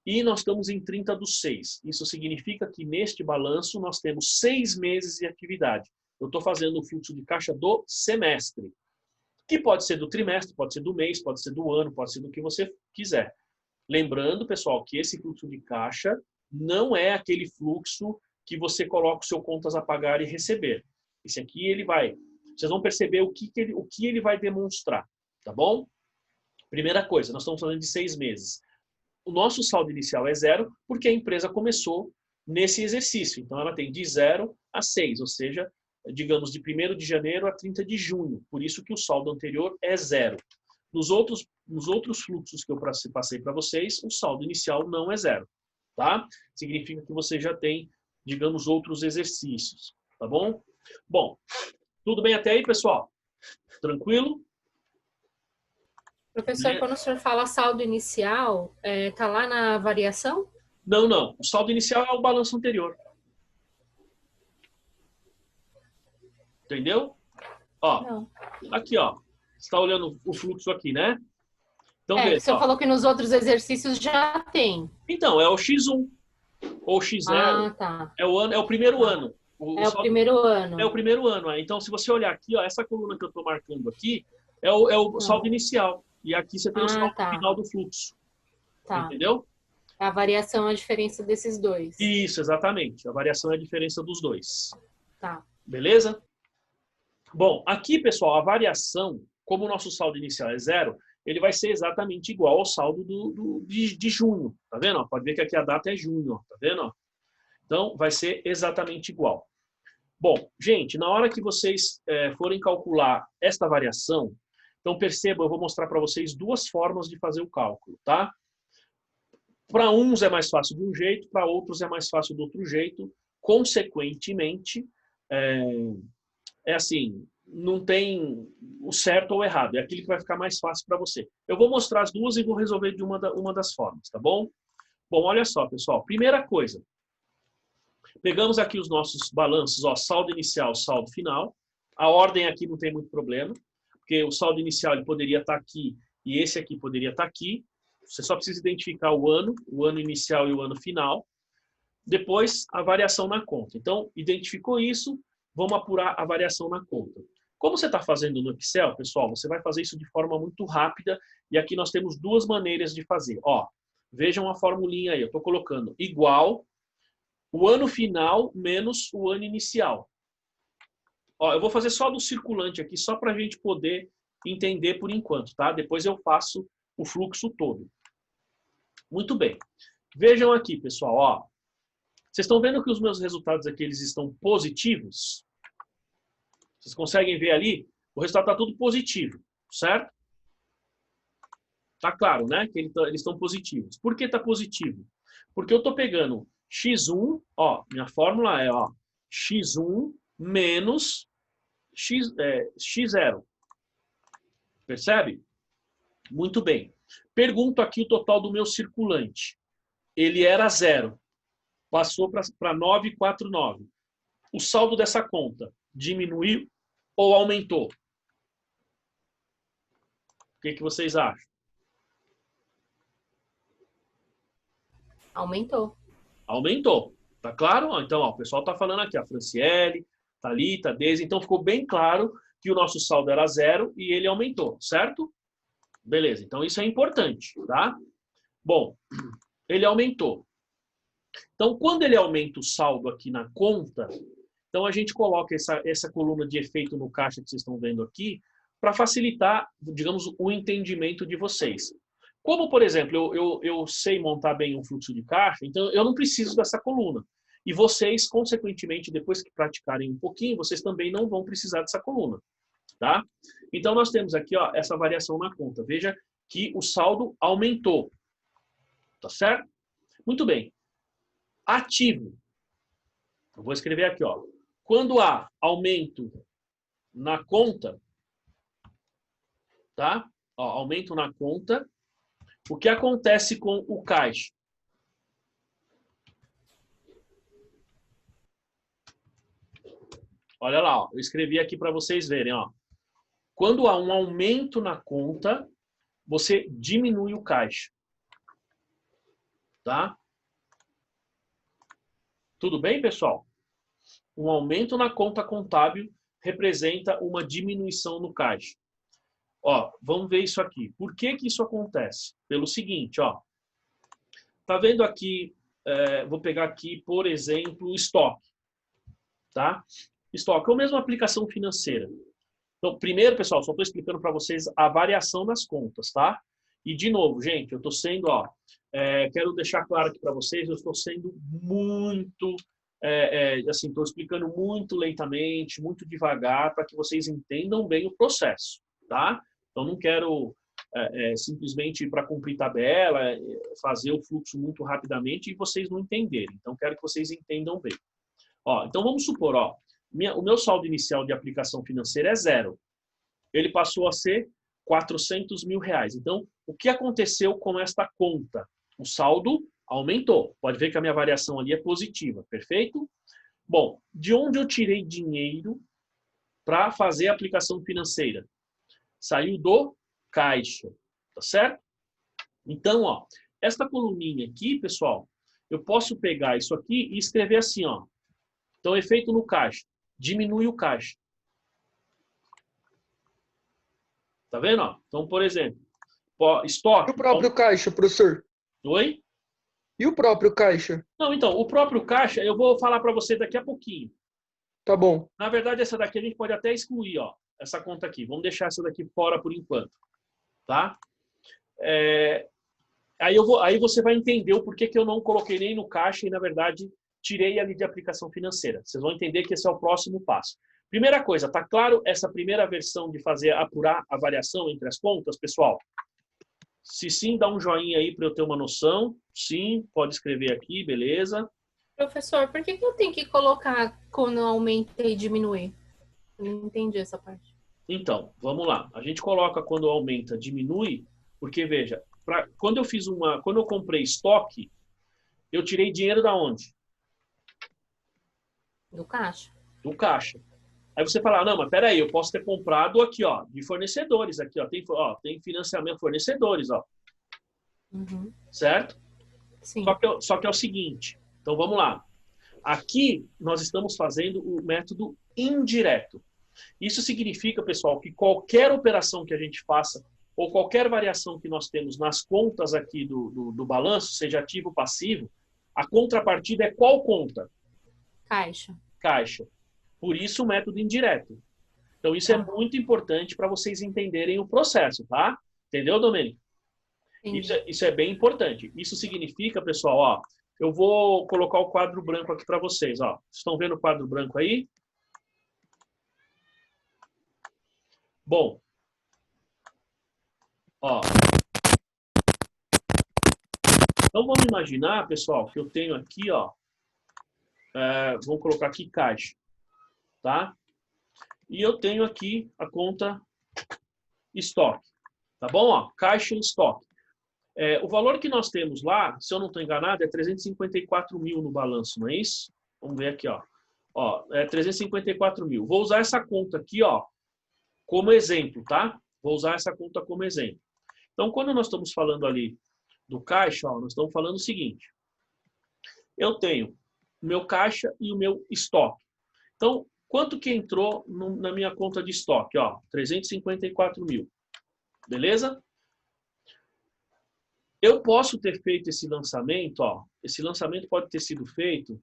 Speaker 1: E nós estamos em 30/6. Isso significa que neste balanço nós temos 6 meses de atividade. Eu estou fazendo o fluxo de caixa do semestre, que pode ser do trimestre, pode ser do mês, pode ser do ano, pode ser do que você quiser. Lembrando, pessoal, que esse fluxo de caixa não é aquele fluxo que você coloca o seu contas a pagar e receber. Esse aqui ele vai... Vocês vão perceber o que ele vai demonstrar, tá bom? Primeira coisa, nós estamos falando de 6 meses. O nosso saldo inicial é 0 porque a empresa começou nesse exercício. Então, ela tem de 0 a 6, ou seja, digamos, de 1º de janeiro a 30 de junho. Por isso que o saldo anterior é 0. Nos outros fluxos que eu passei para vocês, o saldo inicial não é 0. Tá? Significa que você já tem, digamos, outros exercícios. Tá bom? Bom, tudo bem até aí, pessoal? Tranquilo?
Speaker 2: Professor, quando o senhor fala saldo inicial, tá lá na variação?
Speaker 1: Não, não. O saldo inicial é o balanço anterior. Entendeu? Ó,
Speaker 2: Não.
Speaker 1: aqui, ó. Você está olhando o fluxo aqui, né? Então,
Speaker 2: O senhor falou que nos outros exercícios já tem.
Speaker 1: Então, é o X1 ou X0.
Speaker 2: Ah, tá.
Speaker 1: É o primeiro ano.
Speaker 2: O primeiro ano.
Speaker 1: É o primeiro ano. Então, se você olhar aqui, ó, essa coluna que eu estou marcando aqui é o saldo inicial. E aqui você tem o saldo final do fluxo.
Speaker 2: Tá.
Speaker 1: Entendeu?
Speaker 2: A variação é a diferença desses dois.
Speaker 1: Isso, exatamente. A variação é a diferença dos dois.
Speaker 2: Tá.
Speaker 1: Beleza? Bom, aqui, pessoal, a variação, como o nosso saldo inicial é 0, ele vai ser exatamente igual ao saldo de junho. Tá vendo? Pode ver que aqui a data é junho. Ó, tá vendo? Então, vai ser exatamente igual. Bom, gente, na hora que vocês forem calcular esta variação, então percebam, eu vou mostrar para vocês 2 formas de fazer o cálculo, tá? Para uns é mais fácil de um jeito, para outros é mais fácil do outro jeito. Consequentemente, assim, não tem o certo ou o errado, é aquilo que vai ficar mais fácil para você. Eu vou mostrar as duas e vou resolver de uma das formas, tá bom? Bom, olha só, pessoal. Primeira coisa, pegamos aqui os nossos balanços, ó, saldo inicial, saldo final. A ordem aqui não tem muito problema, porque o saldo inicial ele poderia estar aqui e esse aqui poderia estar aqui. Você só precisa identificar o ano inicial e o ano final. Depois, a variação na conta. Então, identificou isso, vamos apurar a variação na conta. Como você está fazendo no Excel, pessoal, você vai fazer isso de forma muito rápida. E aqui nós temos 2 maneiras de fazer. Ó, vejam a formulinha aí. Eu estou colocando igual o ano final menos o ano inicial. Ó, eu vou fazer só do circulante aqui, só para a gente poder entender por enquanto, tá? Depois eu faço o fluxo todo. Muito bem. Vejam aqui, pessoal, ó. Vocês estão vendo que os meus resultados aqui, eles estão positivos? Vocês conseguem ver ali? O resultado está tudo positivo, certo? Tá claro, né? Que eles estão positivos. Por que está positivo? Porque eu estou pegando x1, ó, minha fórmula é, ó, x1 menos x0. Percebe? Muito bem. Pergunto aqui o total do meu circulante. Ele era 0. Passou para 949. O saldo dessa conta diminuiu ou aumentou? O que vocês acham?
Speaker 2: Aumentou.
Speaker 1: Aumentou. Tá claro? Então, ó, o pessoal tá falando aqui, a Franciele, Thalita, Deise. Então, ficou bem claro que o nosso saldo era 0 e ele aumentou, certo? Beleza. Então, isso é importante, tá? Bom, ele aumentou. Então, quando ele aumenta o saldo aqui na conta, então a gente coloca essa coluna de efeito no caixa que vocês estão vendo aqui para facilitar, digamos, o entendimento de vocês. Como, por exemplo, eu sei montar bem um fluxo de caixa, então eu não preciso dessa coluna. E vocês, consequentemente, depois que praticarem um pouquinho, vocês também não vão precisar dessa coluna, tá? Então, nós temos aqui, ó, essa variação na conta. Veja que o saldo aumentou, tá certo? Muito bem. Ativo. Eu vou escrever aqui, ó. Quando há aumento na conta, tá? Ó, aumento na conta. O que acontece com o caixa? Olha lá, ó, eu escrevi aqui para vocês verem. Ó. Quando há um aumento na conta, você diminui o caixa. Tá? Tudo bem, pessoal? Um aumento na conta contábil representa uma diminuição no caixa. Ó, vamos ver isso aqui. Por que que isso acontece? Pelo seguinte, ó. Tá vendo aqui, vou pegar aqui, por exemplo, o estoque. Tá? Estoque é a mesma aplicação financeira. Então, primeiro, pessoal, só estou explicando para vocês a variação nas contas, tá? E, de novo, gente, eu estou sendo, ó, quero deixar claro aqui para vocês, eu estou sendo muito, assim, estou explicando muito lentamente, muito devagar, para que vocês entendam bem o processo, tá? Então, não quero simplesmente ir para cumprir tabela, fazer o fluxo muito rapidamente e vocês não entenderem. Então, quero que vocês entendam bem. Ó, então, vamos supor, ó, o meu saldo inicial de aplicação financeira é 0. Ele passou a ser 400 mil reais. Então, o que aconteceu com esta conta? O saldo aumentou. Pode ver que a minha variação ali é positiva, perfeito? Bom, de onde eu tirei dinheiro para fazer a aplicação financeira? Saiu do caixa, tá certo? Então, ó, esta coluninha aqui, pessoal, eu posso pegar isso aqui e escrever assim, ó. Então, efeito no caixa. Diminui o caixa. Tá vendo? Ó? Então, por exemplo, estoque.
Speaker 3: E o próprio caixa, professor?
Speaker 1: Oi?
Speaker 3: E o próprio caixa?
Speaker 1: Não, então, o próprio caixa, eu vou falar para você daqui a pouquinho.
Speaker 3: Tá bom.
Speaker 1: Na verdade, essa daqui a gente pode até excluir, ó, essa conta aqui. Vamos deixar essa daqui fora por enquanto. Tá? Aí você vai entender o porquê que eu não coloquei nem no caixa e, na verdade, tirei ali de aplicação financeira. Vocês vão entender que esse é o próximo passo. Primeira coisa, tá claro essa primeira versão de apurar a variação entre as contas, pessoal? Se sim, dá um joinha aí para eu ter uma noção. Sim, pode escrever aqui, beleza.
Speaker 2: Professor, por que eu tenho que colocar quando aumenta e diminui? Eu não entendi essa parte.
Speaker 1: Então, vamos lá. A gente coloca quando aumenta, diminui, porque, veja, quando eu comprei estoque, eu tirei dinheiro da onde?
Speaker 2: Do caixa.
Speaker 1: Do caixa. Aí você fala, não, mas peraí, eu posso ter comprado aqui, ó, de fornecedores aqui, ó, tem financiamento fornecedores, ó.
Speaker 2: Uhum.
Speaker 1: Certo?
Speaker 2: Sim.
Speaker 1: Só que é o seguinte, então vamos lá. Aqui nós estamos fazendo o método indireto. Isso significa, pessoal, que qualquer operação que a gente faça ou qualquer variação que nós temos nas contas aqui do balanço, seja ativo ou passivo, a contrapartida é qual conta?
Speaker 2: Caixa.
Speaker 1: Caixa. Por isso o método indireto. Então isso é muito importante para vocês entenderem o processo, tá? Entendeu, Domênico? Isso é bem importante. Isso significa, pessoal, ó, eu vou colocar o quadro branco aqui para vocês, ó. Vocês estão vendo o quadro branco aí? Bom. Ó. Então vamos imaginar, pessoal, que eu tenho aqui, ó, vamos colocar aqui caixa. Tá? E eu tenho aqui a conta estoque. Tá bom? Ó, caixa e estoque. O valor que nós temos lá, se eu não estou enganado, é 354 mil no balanço, não é isso? Vamos ver aqui, ó. É 354 mil. Vou usar essa conta aqui, ó, como exemplo, tá? Vou usar essa conta como exemplo. Então, quando nós estamos falando ali do caixa, ó, nós estamos falando o seguinte. Eu tenho o meu caixa e o meu estoque. Então, quanto que entrou na minha conta de estoque? Ó, 354 mil. Beleza? Eu posso ter feito esse lançamento, ó. Esse lançamento pode ter sido feito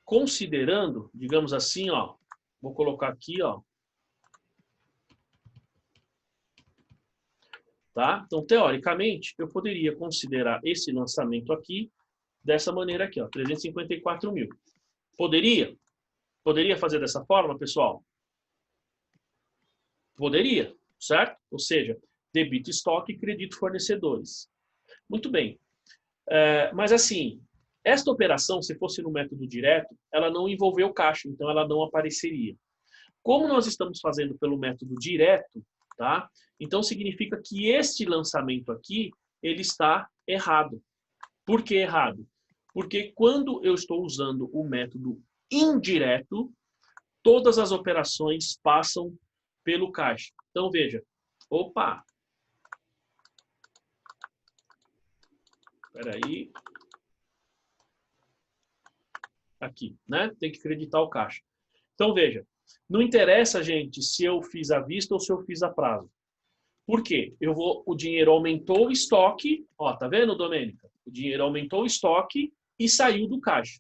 Speaker 1: considerando, digamos assim, ó. Vou colocar aqui, ó. Tá? Então, teoricamente, eu poderia considerar esse lançamento aqui dessa maneira aqui, ó. 354 mil. Poderia? Poderia fazer dessa forma, pessoal? Poderia, certo? Ou seja, débito estoque e crédito fornecedores. Muito bem. Mas assim, esta operação, se fosse no método direto, ela não envolveu caixa, então ela não apareceria. Como nós estamos fazendo pelo método direto, tá? Então significa que este lançamento aqui, ele está errado. Por que errado? Porque quando eu estou usando o método indireto, todas as operações passam pelo caixa. Então, veja. Opa! Espera aí. Aqui, né? Tem que acreditar o caixa. Então, veja. Não interessa, gente, se eu fiz à vista ou se eu fiz a prazo. Por quê? O dinheiro aumentou o estoque. Ó, tá vendo, Domênica? O dinheiro aumentou o estoque e saiu do caixa.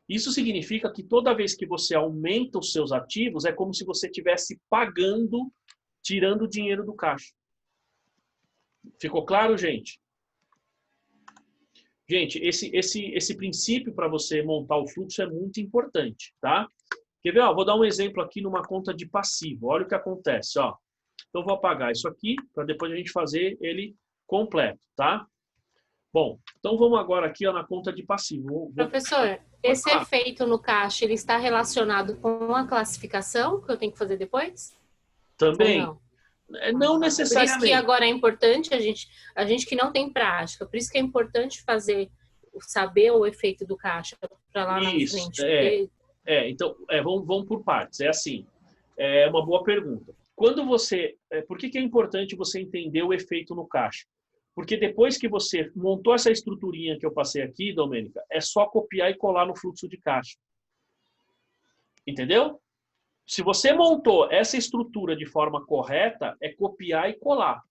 Speaker 1: Isso significa que toda vez que você aumenta os seus ativos, é como se você estivesse pagando, tirando o dinheiro do caixa. Ficou claro, gente? Gente, esse princípio para você montar o fluxo é muito importante, tá? Quer ver? Ó, vou dar um exemplo aqui numa conta de passivo. Olha o que acontece, ó. Então, vou apagar isso aqui para depois a gente fazer ele completo, tá? Bom, então vamos agora aqui ó, na conta de passivo.
Speaker 2: Professor, esse efeito no caixa, ele está relacionado com a classificação que eu tenho que fazer depois?
Speaker 1: Também. Não necessariamente.
Speaker 2: Por isso que agora é importante a gente que não tem prática, por isso que é importante saber o efeito do caixa para lá na frente.
Speaker 1: Então, vamos por partes. É assim, é uma boa pergunta. Por que é importante você entender o efeito no caixa? Porque depois que você montou essa estruturinha que eu passei aqui, Domênica, é só copiar e colar no fluxo de caixa. Entendeu? Se você montou essa estrutura de forma correta, é copiar e colar.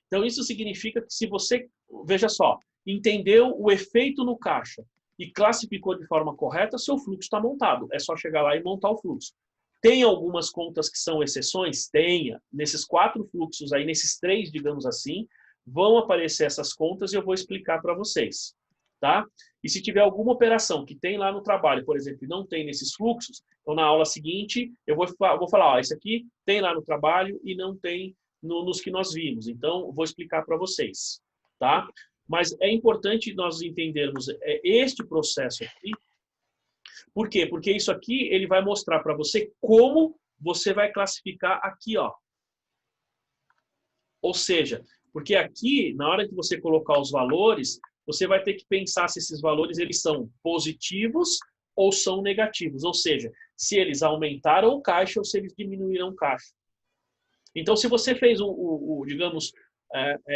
Speaker 1: Então, isso significa que se você, veja só, entendeu o efeito no caixa e classificou de forma correta, seu fluxo está montado. É só chegar lá e montar o fluxo. Tem algumas contas que são exceções? Tenha. Nesses 4 fluxos aí, nesses 3, digamos assim, vão aparecer essas contas e eu vou explicar para vocês, tá? E se tiver alguma operação que tem lá no trabalho, por exemplo, e não tem nesses fluxos, então na aula seguinte eu vou falar, ó, isso aqui tem lá no trabalho e não tem nos que nós vimos. Então, eu vou explicar para vocês, tá? Mas é importante nós entendermos este processo aqui. Por quê? Porque isso aqui ele vai mostrar para você como você vai classificar aqui, ó. Ou seja, porque aqui, na hora que você colocar os valores, você vai ter que pensar se esses valores eles são positivos ou são negativos. Ou seja, se eles aumentaram o caixa ou se eles diminuíram o caixa. Então, se você fez digamos,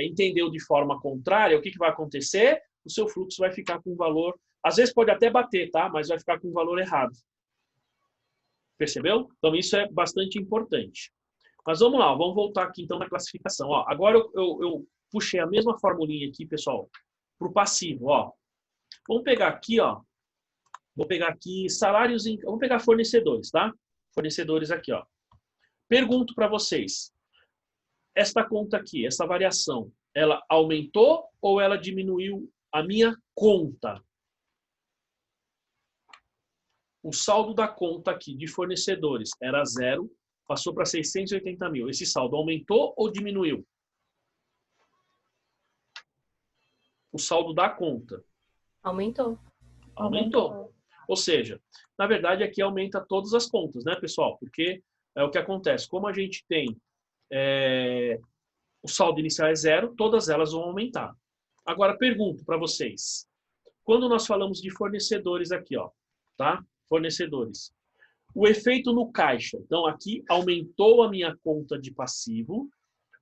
Speaker 1: entendeu de forma contrária, o que vai acontecer? O seu fluxo vai ficar com um valor, às vezes pode até bater, tá? Mas vai ficar com um valor errado. Percebeu? Então, isso é bastante importante. Mas vamos lá, vamos voltar aqui então na classificação. Ó, agora eu puxei a mesma formulinha aqui, pessoal, para o passivo. Ó. Vamos pegar aqui, ó. Vou pegar aqui salários, vamos pegar fornecedores, tá? Fornecedores aqui, ó. Pergunto para vocês, esta conta aqui, essa variação, ela aumentou ou ela diminuiu a minha conta? O saldo da conta aqui de fornecedores era 0, passou para 680 mil. Esse saldo aumentou ou diminuiu? O saldo da conta.
Speaker 2: Aumentou.
Speaker 1: Aumentou. Ou seja, na verdade aqui aumenta todas as contas, né, pessoal? Porque é o que acontece. Como a gente tem o saldo inicial é 0, todas elas vão aumentar. Agora, pergunto para vocês. Quando nós falamos de fornecedores aqui, ó, tá? Fornecedores. O efeito no caixa. Então, aqui aumentou a minha conta de passivo.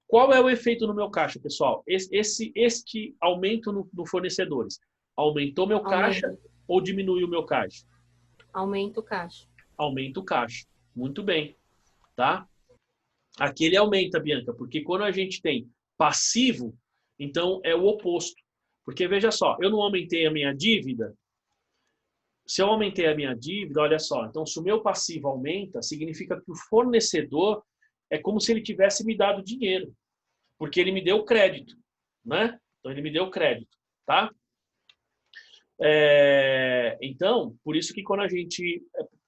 Speaker 1: Qual é o efeito no meu caixa, pessoal? Este aumento no fornecedores. Aumentou meu caixa ou diminuiu meu caixa?
Speaker 2: Aumenta o caixa.
Speaker 1: Aumenta o caixa. Muito bem. Tá? Aqui ele aumenta, Bianca, porque quando a gente tem passivo, então é o oposto. Porque, veja só, eu não aumentei a minha dívida. Se eu aumentei a minha dívida, olha só, então se o meu passivo aumenta, significa que o fornecedor é como se ele tivesse me dado dinheiro, porque ele me deu crédito, né? Então ele me deu crédito, tá? Então, por isso que quando a gente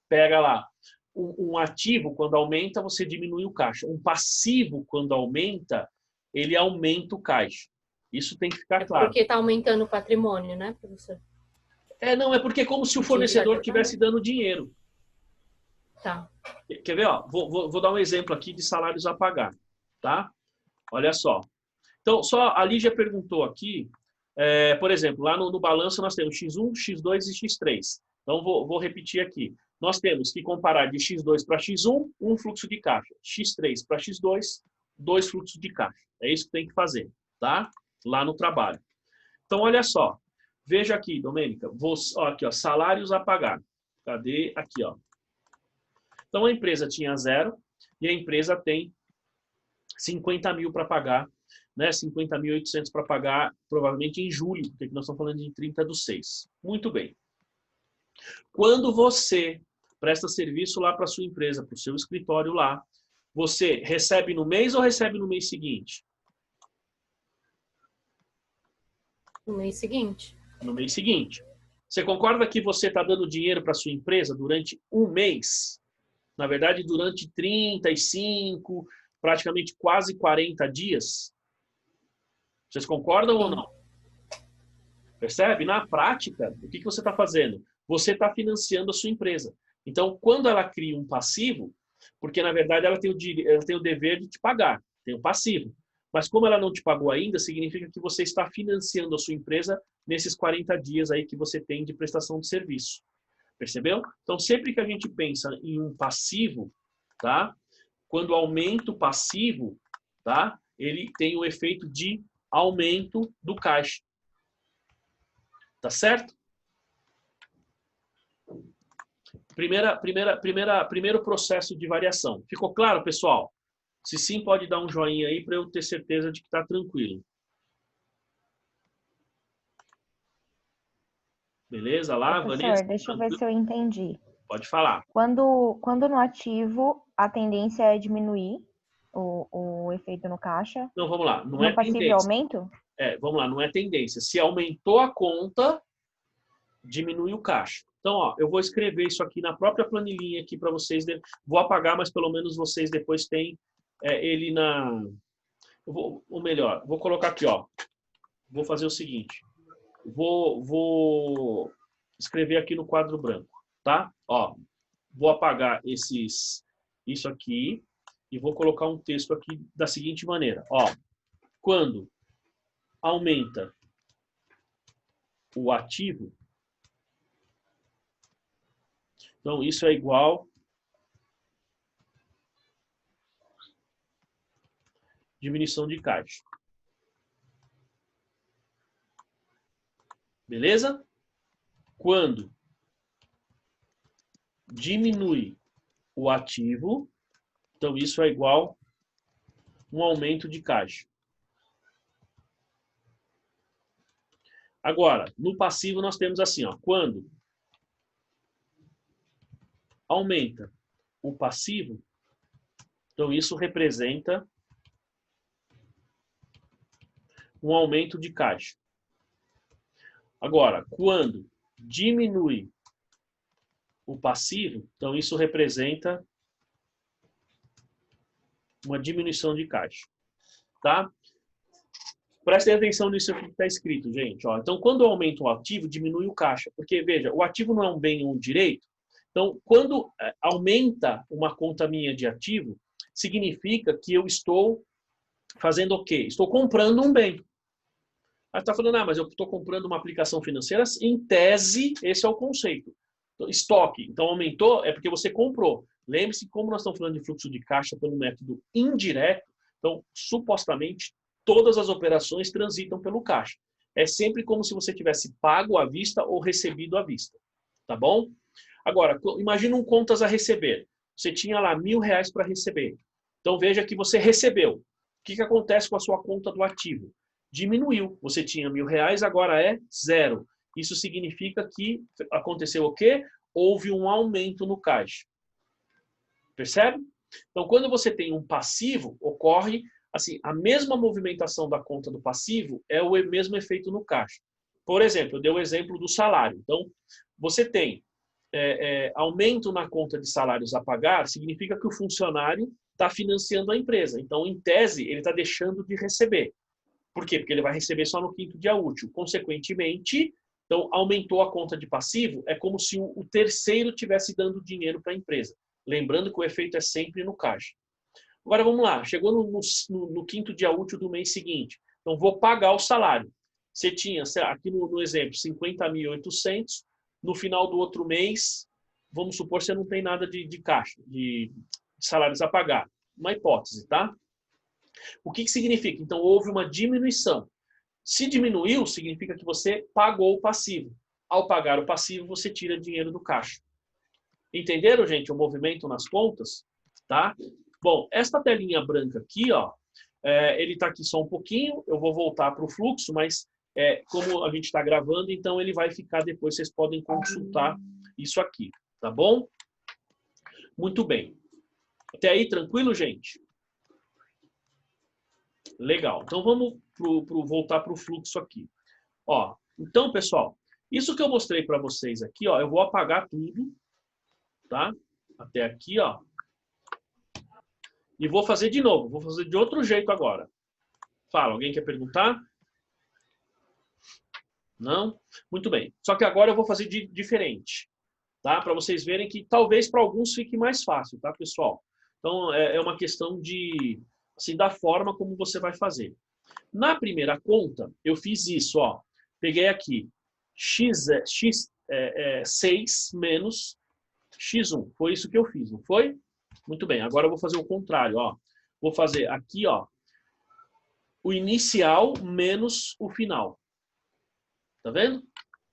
Speaker 1: pega lá um ativo, quando aumenta, você diminui o caixa. Um passivo, quando aumenta, ele aumenta o caixa. Isso tem que ficar claro.
Speaker 2: Porque está aumentando o patrimônio, né, professor?
Speaker 1: Não, é porque é como se o fornecedor estivesse dando dinheiro.
Speaker 2: Tá.
Speaker 1: Quer ver? Ó, vou dar um exemplo aqui de salários a pagar, tá? Olha só. Então, só a Lígia perguntou aqui, por exemplo, lá no balanço nós temos X1, X2 e X3. Então, vou repetir aqui. Nós temos que comparar de X2 para X1, um fluxo de caixa. X3 para X2, 2 fluxos de caixa. É isso que tem que fazer, tá? Lá no trabalho. Então, olha só. Veja aqui, Domênica. Aqui, ó, salários a pagar. Cadê? Aqui, ó. Então, a empresa tinha 0 e a empresa tem 50 mil para pagar, né? 50.800 para pagar, provavelmente em julho, porque nós estamos falando de 30/6. Muito bem. Quando você presta serviço lá para sua empresa, para o seu escritório lá, você recebe no mês ou recebe no mês seguinte?
Speaker 2: No mês seguinte.
Speaker 1: No mês seguinte. Você concorda que você está dando dinheiro para sua empresa durante um mês? Na verdade, durante 35, praticamente quase 40 dias? Vocês concordam ou não? Percebe? Na prática, o que você está fazendo? Você está financiando a sua empresa. Então, quando ela cria um passivo, porque na verdade ela tem o dever de te pagar, tem um passivo. Mas como ela não te pagou ainda, significa que você está financiando a sua empresa nesses 40 dias aí que você tem de prestação de serviço. Percebeu? Então, sempre que a gente pensa em um passivo, tá? Quando aumenta o passivo, tá? Ele tem o efeito de aumento do caixa. Tá certo? Primeiro processo de variação. Ficou claro, pessoal? Se sim, pode dar um joinha aí para eu ter certeza de que está tranquilo. Beleza? Lá,
Speaker 5: Professor,
Speaker 1: Vanessa?
Speaker 5: deixa eu ver se eu entendi.
Speaker 1: Pode falar.
Speaker 5: Quando no ativo, a tendência é diminuir o efeito no caixa.
Speaker 1: Não, vamos lá. Não
Speaker 5: No
Speaker 1: é
Speaker 5: passivo
Speaker 1: tendência.
Speaker 5: aumento?
Speaker 1: Vamos lá, não é tendência. Se aumentou a conta, diminui o caixa. Então, ó, eu vou escrever isso aqui na própria planilhinha aqui para vocês. Vou apagar, mas pelo menos vocês depois têm ele na... Ou melhor, vou colocar aqui, ó. Vou fazer o seguinte. Vou escrever aqui no quadro branco, tá? Ó, vou apagar isso aqui e vou colocar um texto aqui da seguinte maneira. Ó, quando aumenta o ativo, então isso é igual diminuição de caixa. Beleza? Quando diminui o ativo, então isso é igual um aumento de caixa. Agora, no passivo nós temos assim, ó, quando aumenta o passivo, então isso representa um aumento de caixa. Agora, quando diminui o passivo, então isso representa uma diminuição de caixa. Tá? Prestem atenção nisso aqui que está escrito, gente. Ó, então, quando aumenta o ativo, diminui o caixa. Porque, veja, o ativo não é um bem ou um direito. Então, quando aumenta uma conta minha de ativo, significa que eu estou fazendo o quê? Estou comprando um bem. Aí está falando, mas eu estou comprando uma aplicação financeira? Em tese, esse é o conceito. Então, estoque. Então, aumentou, é porque você comprou. Lembre-se, como nós estamos falando de fluxo de caixa pelo método indireto, então, supostamente, todas as operações transitam pelo caixa. É sempre como se você tivesse pago à vista ou recebido à vista. Tá bom? Agora, imagina um contas a receber. Você tinha lá R$1.000 para receber. Então, veja que você recebeu. O que acontece com a sua conta do ativo? Diminuiu. Você tinha R$1.000, agora é 0. Isso significa que aconteceu o quê? Houve um aumento no caixa. Percebe? Então, quando você tem um passivo, ocorre assim, a mesma movimentação da conta do passivo é o mesmo efeito no caixa. Por exemplo, eu dei o exemplo do salário. Então, você tem aumento na conta de salários a pagar, significa que o funcionário está financiando a empresa. Então, em tese, ele está deixando de receber. Por quê? Porque ele vai receber só no 5º dia útil. Consequentemente, então, aumentou a conta de passivo, é como se o terceiro estivesse dando dinheiro para a empresa. Lembrando que o efeito é sempre no caixa. Agora, vamos lá. Chegou no 5º dia útil do mês seguinte. Então, vou pagar o salário. Você tinha, aqui no exemplo, 50.800. no final do outro mês, vamos supor que você não tem nada de caixa, de salários a pagar. Uma hipótese, tá? O que significa? Então, houve uma diminuição. Se diminuiu, significa que você pagou o passivo. Ao pagar o passivo, você tira dinheiro do caixa. Entenderam, gente, o movimento nas contas? Tá? Bom, esta telinha branca aqui, ó, ele está aqui só um pouquinho, eu vou voltar para o fluxo, mas como a gente está gravando, então ele vai ficar depois, vocês podem consultar isso aqui, tá bom? Muito bem. Até aí, tranquilo, gente? Legal. Então, vamos voltar para o fluxo aqui. Ó, então, pessoal, isso que eu mostrei para vocês aqui, ó, eu vou apagar tudo, tá? Até aqui, ó. E vou fazer de novo. Vou fazer de outro jeito agora. Fala, alguém quer perguntar? Não? Muito bem. Só que agora eu vou fazer diferente, tá? Para vocês verem que talvez para alguns fique mais fácil, tá, pessoal? Então, é uma questão de, assim, da forma como você vai fazer. Na primeira conta, eu fiz isso, ó. Peguei aqui x6 menos x1. Foi isso que eu fiz, não foi? Muito bem. Agora eu vou fazer o contrário, ó. Vou fazer aqui, ó, o inicial menos o final. Tá vendo?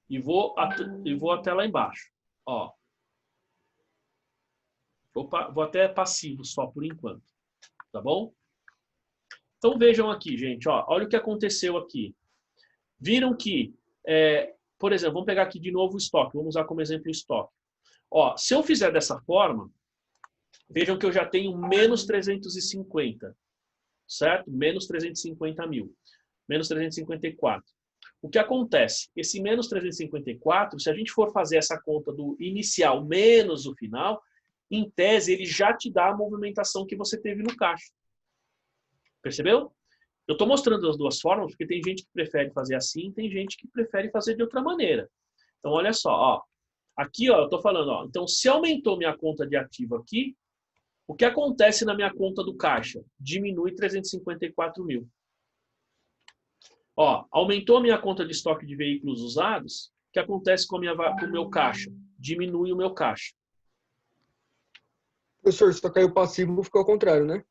Speaker 1: E vou até lá embaixo, ó. Vou até passivo só por enquanto. Tá bom? Então vejam aqui, gente, ó. Olha o que aconteceu aqui. Viram que, por exemplo, vamos pegar aqui de novo o estoque. Vamos usar como exemplo o estoque. Ó, se eu fizer dessa forma, vejam que eu já tenho menos 350, certo? Menos 350 mil. Menos 354. O que acontece? Esse menos 354, se a gente for fazer essa conta do inicial menos o final, em tese, ele já te dá a movimentação que você teve no caixa. Percebeu? Eu estou mostrando as duas formas, porque tem gente que prefere fazer assim, tem gente que prefere fazer de outra maneira. Então, olha só, ó. Aqui, ó, eu estou falando, ó. Então, se aumentou minha conta de ativo aqui, o que acontece na minha conta do caixa? Diminui 354 mil. Ó, aumentou a minha conta de estoque de veículos usados, o que acontece com o meu caixa? Diminui o meu caixa.
Speaker 3: Professor, se tocar o passivo, ficou ao contrário, né?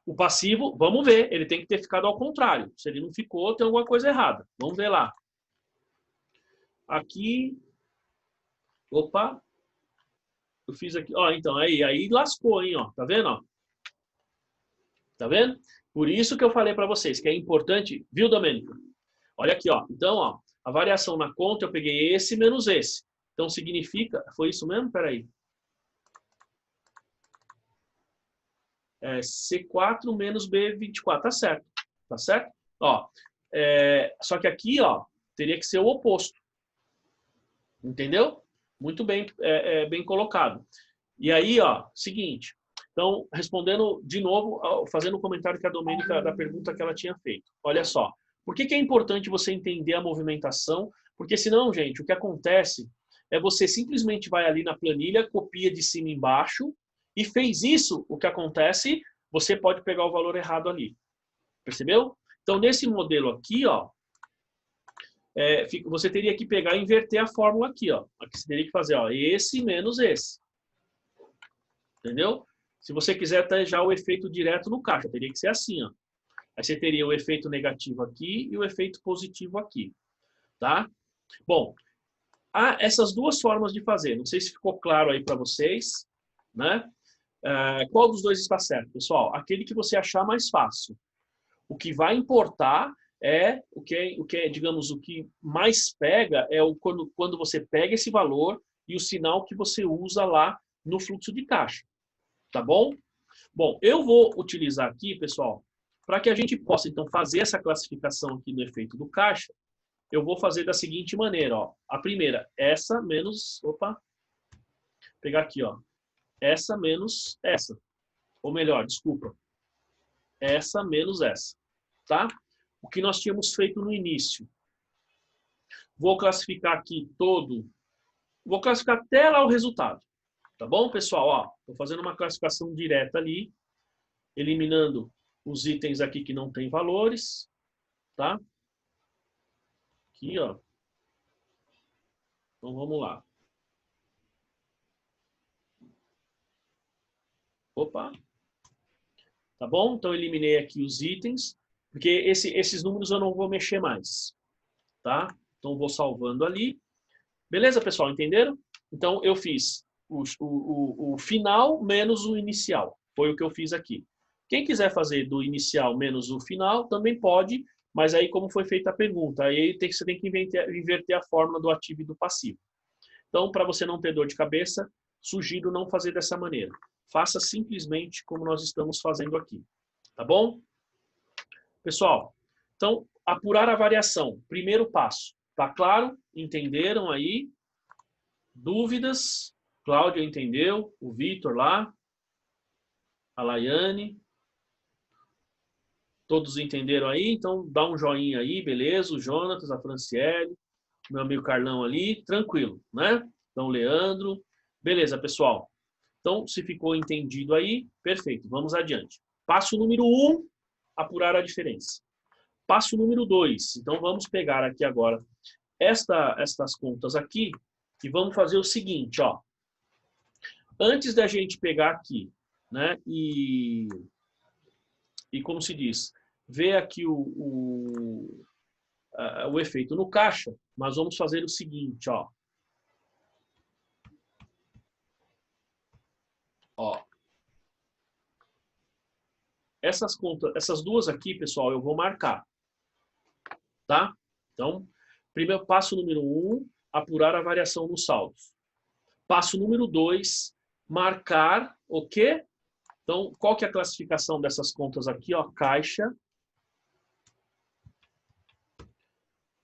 Speaker 1: O passivo, vamos ver, ele tem que ter ficado ao contrário. Se ele não ficou, tem alguma coisa errada. Vamos ver lá. Aqui. Opa. Eu fiz aqui. Ó, então, aí lascou, hein? Ó, tá vendo? Ó? Tá vendo? Por isso que eu falei para vocês que é importante, viu, Domênico? Olha aqui, ó. Então, ó, a variação na conta, eu peguei esse menos esse. Então, significa... Foi isso mesmo? Peraí. C4 menos B24. Tá certo. Tá certo? Ó, só que aqui, ó, teria que ser o oposto. Entendeu? Muito bem, bem colocado. E aí, ó, seguinte. Então, respondendo de novo, fazendo o comentário que a Domênica, da pergunta que ela tinha feito. Olha só. Por que é importante você entender a movimentação? Porque senão, gente, o que acontece é você simplesmente vai ali na planilha, copia de cima embaixo e fez isso, o que acontece, você pode pegar o valor errado ali. Percebeu? Então, nesse modelo aqui, ó, você teria que pegar e inverter a fórmula aqui, ó. Aqui você teria que fazer, ó, esse menos esse. Entendeu? Se você quiser ter já o efeito direto no caixa, teria que ser assim, ó. Aí você teria o efeito negativo aqui e o efeito positivo aqui, tá? Bom, há essas duas formas de fazer. Não sei se ficou claro aí para vocês, né? Qual dos dois está certo, pessoal? Aquele que você achar mais fácil. O que vai importar é o que digamos, o que mais pega é quando você pega esse valor e o sinal que você usa lá no fluxo de caixa, tá bom? Bom, eu vou utilizar aqui, pessoal, para que a gente possa, então, fazer essa classificação aqui do efeito do caixa, eu vou fazer da seguinte maneira, ó. A primeira, essa menos... Opa! Vou pegar aqui, ó. Essa menos essa. Ou melhor, desculpa. Essa menos essa. Tá? O que nós tínhamos feito no início. Vou classificar aqui todo... Vou classificar até lá o resultado. Tá bom, pessoal? Ó, estou fazendo uma classificação direta ali, eliminando os itens aqui que não tem valores, tá? Aqui, ó. Então, vamos lá. Opa. Tá bom? Então, eliminei aqui os itens, porque esses números eu não vou mexer mais. Tá? Então, vou salvando ali. Beleza, pessoal? Entenderam? Então, eu fiz o final menos o inicial. Foi o que eu fiz aqui. Quem quiser fazer do inicial menos o final, também pode, mas aí como foi feita a pergunta, aí você tem que inverter a fórmula do ativo e do passivo. Então, para você não ter dor de cabeça, sugiro não fazer dessa maneira. Faça simplesmente como nós estamos fazendo aqui. Tá bom? Pessoal, então, apurar a variação. Primeiro passo. Tá claro? Entenderam aí? Dúvidas? Cláudia entendeu? O Vitor lá? A Laiane? Todos entenderam aí? Então, dá um joinha aí, beleza? O Jonatas, a Franciele, meu amigo Carlão ali, tranquilo, né? Então, Leandro. Beleza, pessoal. Então, se ficou entendido aí, perfeito. Vamos adiante. Passo número 1, apurar a diferença. Passo número 2. Então, vamos pegar aqui agora estas contas aqui e vamos fazer o seguinte, ó. Antes da gente pegar aqui, né, e como se diz, ver aqui o efeito no caixa, nós vamos fazer o seguinte, ó. Ó. Essas contas, essas duas aqui, pessoal, eu vou marcar. Tá? Então, primeiro passo número 1, apurar a variação nos saldos. Passo número 2, marcar o quê? Então, qual que é a classificação dessas contas aqui? Ó, caixa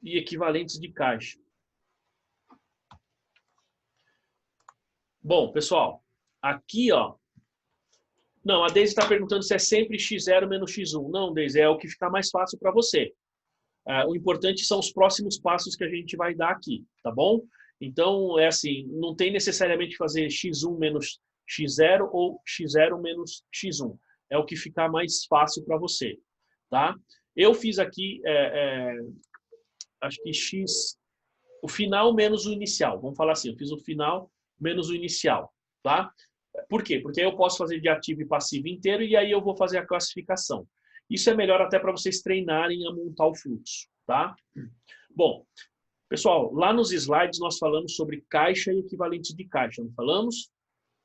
Speaker 1: e equivalentes de caixa. Bom, pessoal, aqui, ó. Não, a Deise está perguntando se é sempre x0 menos x1. Não, Deise, é o que fica mais fácil para você. O importante são os próximos passos que a gente vai dar aqui, tá bom? Então, é assim, não tem necessariamente que fazer x1 menos x0 ou x0 menos x1. É o que ficar mais fácil para você, tá? Eu fiz aqui, acho que x, o final menos o inicial. Vamos falar assim, eu fiz o final menos o inicial, tá? Por quê? Porque aí eu posso fazer de ativo e passivo inteiro e aí eu vou fazer a classificação. Isso é melhor até para vocês treinarem a montar o fluxo, tá? Bom, pessoal, lá nos slides nós falamos sobre caixa e equivalentes de caixa, não falamos?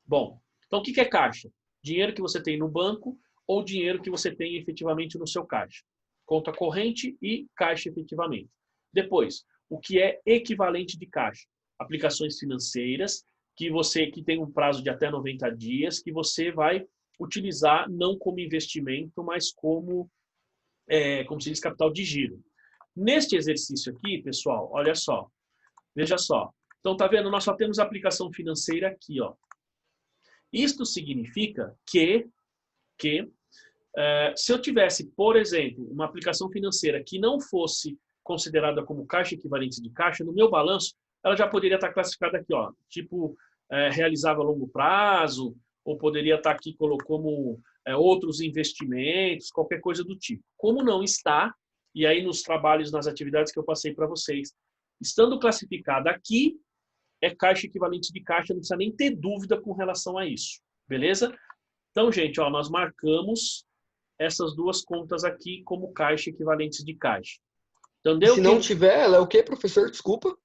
Speaker 1: Bom, então o que é caixa? Dinheiro que você tem no banco ou dinheiro que você tem efetivamente no seu caixa. Conta corrente e caixa efetivamente. Depois, o que é equivalente de caixa? Aplicações financeiras que tem um prazo de até 90 dias, que você vai utilizar não como investimento, mas como se diz, capital de giro. Neste exercício aqui, pessoal, olha só, veja só. Então, tá vendo? Nós só temos aplicação financeira aqui, ó. Isto significa que se eu tivesse, por exemplo, uma aplicação financeira que não fosse considerada como caixa equivalente de caixa, no meu balanço, ela já poderia estar classificada aqui, ó, tipo, realizável a longo prazo, ou poderia estar aqui como outros investimentos, qualquer coisa do tipo. Como não está, e aí nos trabalhos, nas atividades que eu passei para vocês, estando classificada aqui, é caixa equivalente de caixa, não precisa nem ter dúvida com relação a isso. Beleza? Então, gente, ó, nós marcamos essas duas contas aqui como caixa equivalentes de caixa. Entendeu?
Speaker 3: Se não tiver, ela é o quê, professor? Desculpa.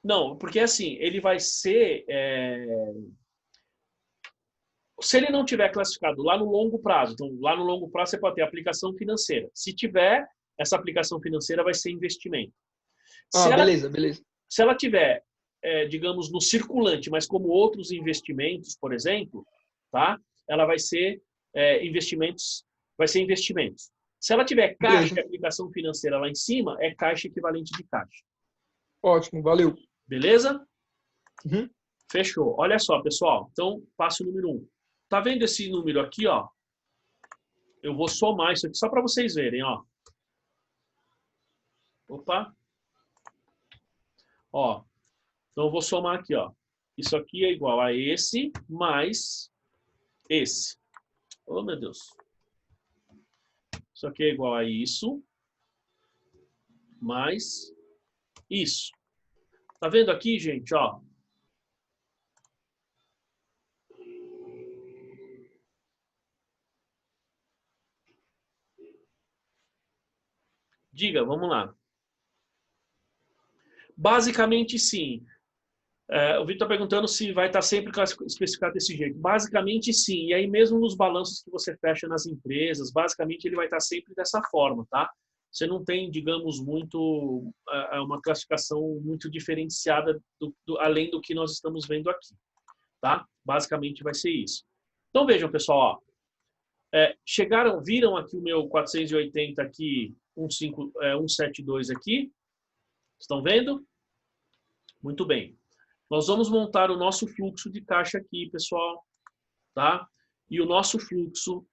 Speaker 1: Não, porque assim, ele vai ser... Se ele não tiver classificado lá no longo prazo, então lá no longo prazo você pode ter aplicação financeira. Se tiver, essa aplicação financeira vai ser investimento.
Speaker 3: Beleza.
Speaker 1: Se ela tiver, digamos, no circulante, mas como outros investimentos, por exemplo, tá? Ela vai ser investimentos, vai ser investimentos. Se ela tiver caixa e aplicação financeira lá em cima, é caixa equivalente de caixa.
Speaker 3: Ótimo, valeu.
Speaker 1: Beleza?
Speaker 3: Uhum.
Speaker 1: Fechou. Olha só, pessoal. Então, passo número 1. Tá vendo esse número aqui, ó? Eu vou somar isso aqui só para vocês verem, ó. Opa. Ó. Então, eu vou somar aqui, ó. Isso aqui é igual a esse mais esse. Oh, meu Deus. Isso aqui é igual a isso mais isso. Tá vendo aqui, gente, ó? Diga, vamos lá. Basicamente, sim. O Vitor está perguntando se vai estar sempre especificado desse jeito. Basicamente, sim. E aí, mesmo nos balanços que você fecha nas empresas, basicamente ele vai estar sempre dessa forma, tá? Você não tem, digamos, uma classificação muito diferenciada além do que nós estamos vendo aqui, tá? Basicamente vai ser isso. Então, vejam, pessoal, ó, viram aqui o meu 480 aqui, 172 aqui? Estão vendo? Muito bem. Nós vamos montar o nosso fluxo de caixa aqui, pessoal, tá? E o nosso fluxo,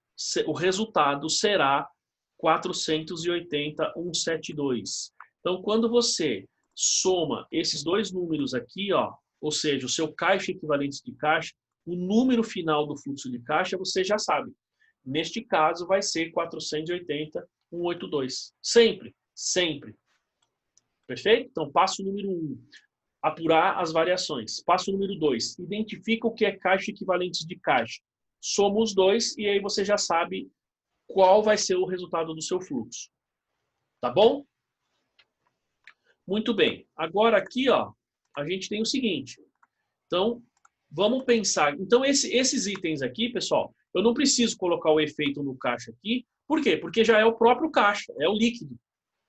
Speaker 1: o resultado será 480,172. Então, quando você soma esses dois números aqui, ó, ou seja, o seu caixa equivalente de caixa, o número final do fluxo de caixa, você já sabe. Neste caso, vai ser 480,182. Sempre, sempre. Perfeito? Então, passo número 1. Apurar as variações. Passo número 2. Identifica o que é caixa equivalente de caixa. Soma os dois e aí você já sabe qual vai ser o resultado do seu fluxo. Tá bom? Muito bem. Agora aqui, ó, a gente tem o seguinte. Então, vamos pensar. Então, esses itens aqui, pessoal, eu não preciso colocar o efeito no caixa aqui. Por quê? Porque já é o próprio caixa, é o líquido.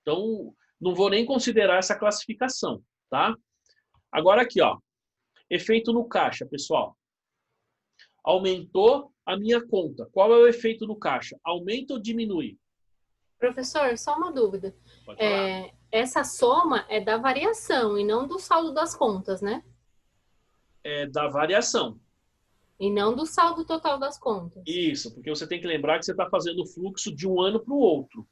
Speaker 1: Então, não vou nem considerar essa classificação, tá? Agora aqui, ó, efeito no caixa, pessoal. Aumentou a minha conta. Qual é o efeito no caixa? Aumenta ou diminui?
Speaker 2: Professor, só uma dúvida.
Speaker 1: Pode falar.
Speaker 2: Essa soma é da variação e não do saldo das contas, né?
Speaker 1: É da variação.
Speaker 2: E não do saldo total das contas.
Speaker 1: Isso, porque você tem que lembrar que você está fazendo o fluxo de um ano para o outro.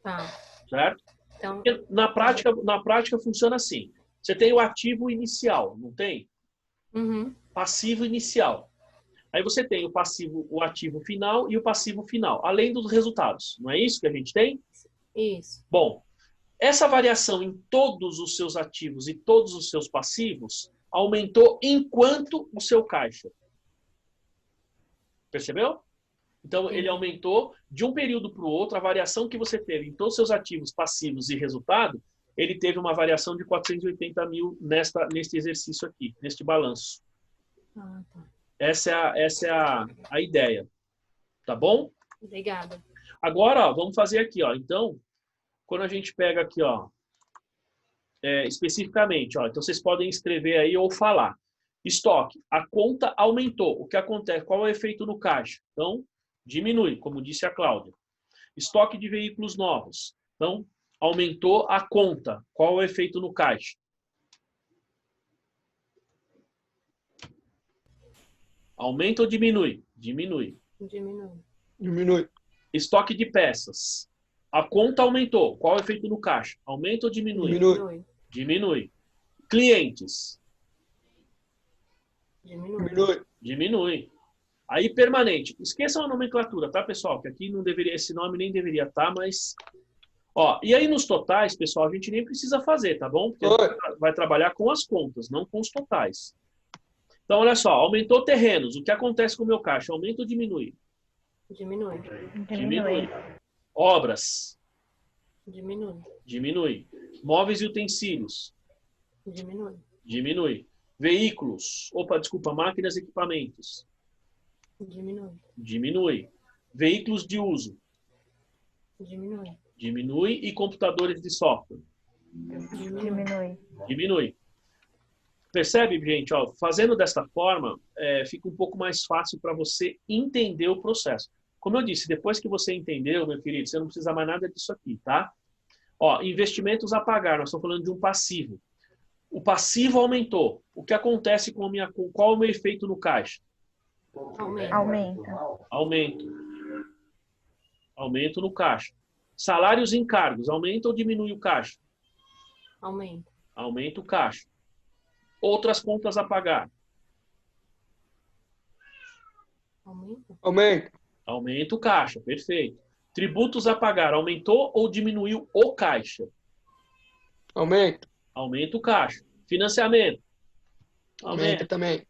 Speaker 2: Tá.
Speaker 1: Certo?
Speaker 2: Então,
Speaker 1: na prática funciona assim. Você tem o ativo inicial, não tem?
Speaker 2: uhum.
Speaker 1: Passivo inicial. Aí você tem o ativo final e o passivo final, além dos resultados. Não é isso que a gente tem?
Speaker 2: Isso.
Speaker 1: Bom, essa variação em todos os seus ativos e todos os seus passivos aumentou enquanto o seu caixa. Percebeu? Então, ele aumentou de um período para o outro. A variação que você teve em todos os seus ativos, passivos e resultado, ele teve uma variação de 480 mil neste exercício aqui, neste balanço.
Speaker 2: Ah, tá.
Speaker 1: Essa é a ideia. Tá bom?
Speaker 2: Obrigada.
Speaker 1: Agora, ó, vamos fazer aqui. Ó. Então, quando a gente pega aqui, ó, especificamente, ó, então vocês podem escrever aí ou falar. Estoque, a conta aumentou. O que acontece? Qual é o efeito no caixa? Então, diminui, como disse a Cláudia. Estoque de veículos novos. Então, aumentou a conta. Qual é o efeito no caixa? Aumenta ou diminui? Diminui.
Speaker 2: Diminui.
Speaker 3: Diminui.
Speaker 1: Estoque de peças. A conta aumentou. Qual é o efeito no caixa? Aumenta ou diminui?
Speaker 3: Diminui.
Speaker 1: Diminui. Clientes.
Speaker 2: Diminui.
Speaker 3: Diminui.
Speaker 1: Diminui. Aí, permanente. Esqueçam a nomenclatura, tá, pessoal? Que aqui não deveria, esse nome nem deveria estar, mas... Ó, e aí nos totais, pessoal, a gente nem precisa fazer, tá bom? Porque a gente vai trabalhar com as contas, não com os totais. Então, olha só. Aumentou terrenos. O que acontece com o meu caixa? Aumenta ou diminui?
Speaker 2: Diminui.
Speaker 1: Diminui. Obras.
Speaker 2: Diminui.
Speaker 1: Diminui. Móveis e utensílios.
Speaker 2: Diminui.
Speaker 1: Diminui. Veículos. Máquinas e equipamentos.
Speaker 2: Diminui.
Speaker 1: Diminui. Veículos de uso.
Speaker 2: Diminui.
Speaker 1: Diminui. E computadores de software.
Speaker 5: Diminui.
Speaker 1: Diminui. Percebe, gente? Ó, fazendo desta forma, fica um pouco mais fácil para você entender o processo. Como eu disse, depois que você entendeu, meu querido, você não precisa mais nada disso aqui, tá? Ó, investimentos a pagar. Nós estamos falando de um passivo. O passivo aumentou. O que acontece com qual é o meu efeito no caixa?
Speaker 5: Aumenta.
Speaker 1: Aumento no caixa. Salários e encargos. Aumenta ou diminui o caixa?
Speaker 2: Aumenta.
Speaker 1: Aumenta o caixa. Outras contas a pagar.
Speaker 2: Aumenta.
Speaker 3: Aumenta.
Speaker 1: Aumenta o caixa. Perfeito. Tributos a pagar. Aumentou ou diminuiu o caixa?
Speaker 3: Aumenta.
Speaker 1: Aumenta o caixa. Financiamento.
Speaker 3: Aumenta também.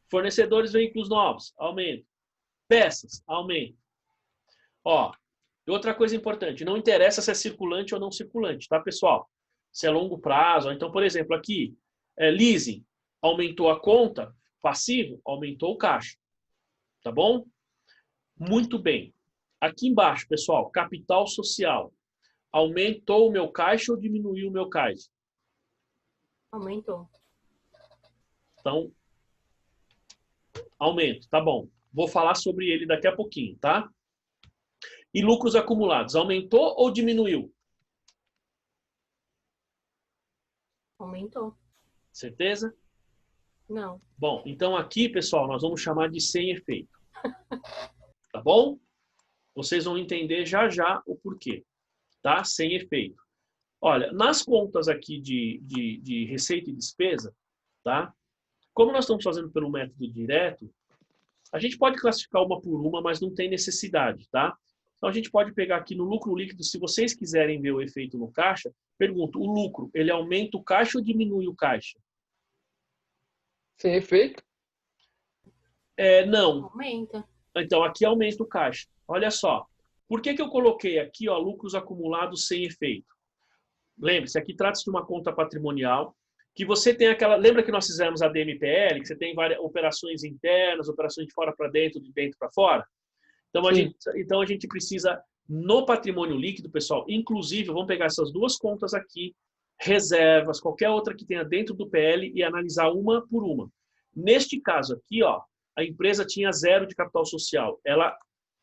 Speaker 1: Fornecedores de veículos novos. Aumenta. Peças. Aumenta. Ó, E outra coisa importante, não interessa se é circulante ou não circulante, tá, pessoal? Se é longo prazo. Então, por exemplo, aqui, leasing, aumentou a conta, passivo, aumentou o caixa. Tá bom? Muito bem. Aqui embaixo, pessoal, capital social. Aumentou o meu caixa ou diminuiu o meu caixa?
Speaker 2: Aumentou.
Speaker 1: Então, aumento, tá bom. Vou falar sobre ele daqui a pouquinho, tá? E lucros acumulados, aumentou ou diminuiu?
Speaker 2: Aumentou.
Speaker 1: Certeza?
Speaker 2: Não.
Speaker 1: Bom, então aqui, pessoal, nós vamos chamar de sem efeito. Tá bom? Vocês vão entender já já o porquê. Tá? Sem efeito. Olha, nas contas aqui de receita e despesa, tá? Como nós estamos fazendo pelo método direto, a gente pode classificar uma por uma, mas não tem necessidade, tá? Então a gente pode pegar aqui no lucro líquido, se vocês quiserem ver o efeito no caixa, pergunto, o lucro, ele aumenta o caixa ou diminui o caixa?
Speaker 3: Sem efeito?
Speaker 1: Não.
Speaker 2: Aumenta.
Speaker 1: Então aqui aumenta o caixa. Olha só. Por que eu coloquei aqui, ó, lucros acumulados sem efeito? Lembre-se, aqui trata-se de uma conta patrimonial, que você tem aquela... Lembra que nós fizemos a DMPL, que você tem várias operações internas, operações de fora para dentro, de dentro para fora? Então a gente precisa, no patrimônio líquido, pessoal, inclusive, vamos pegar essas duas contas aqui, reservas, qualquer outra que tenha dentro do PL e analisar uma por uma. Neste caso aqui, ó, a empresa tinha 0 de capital social. Ela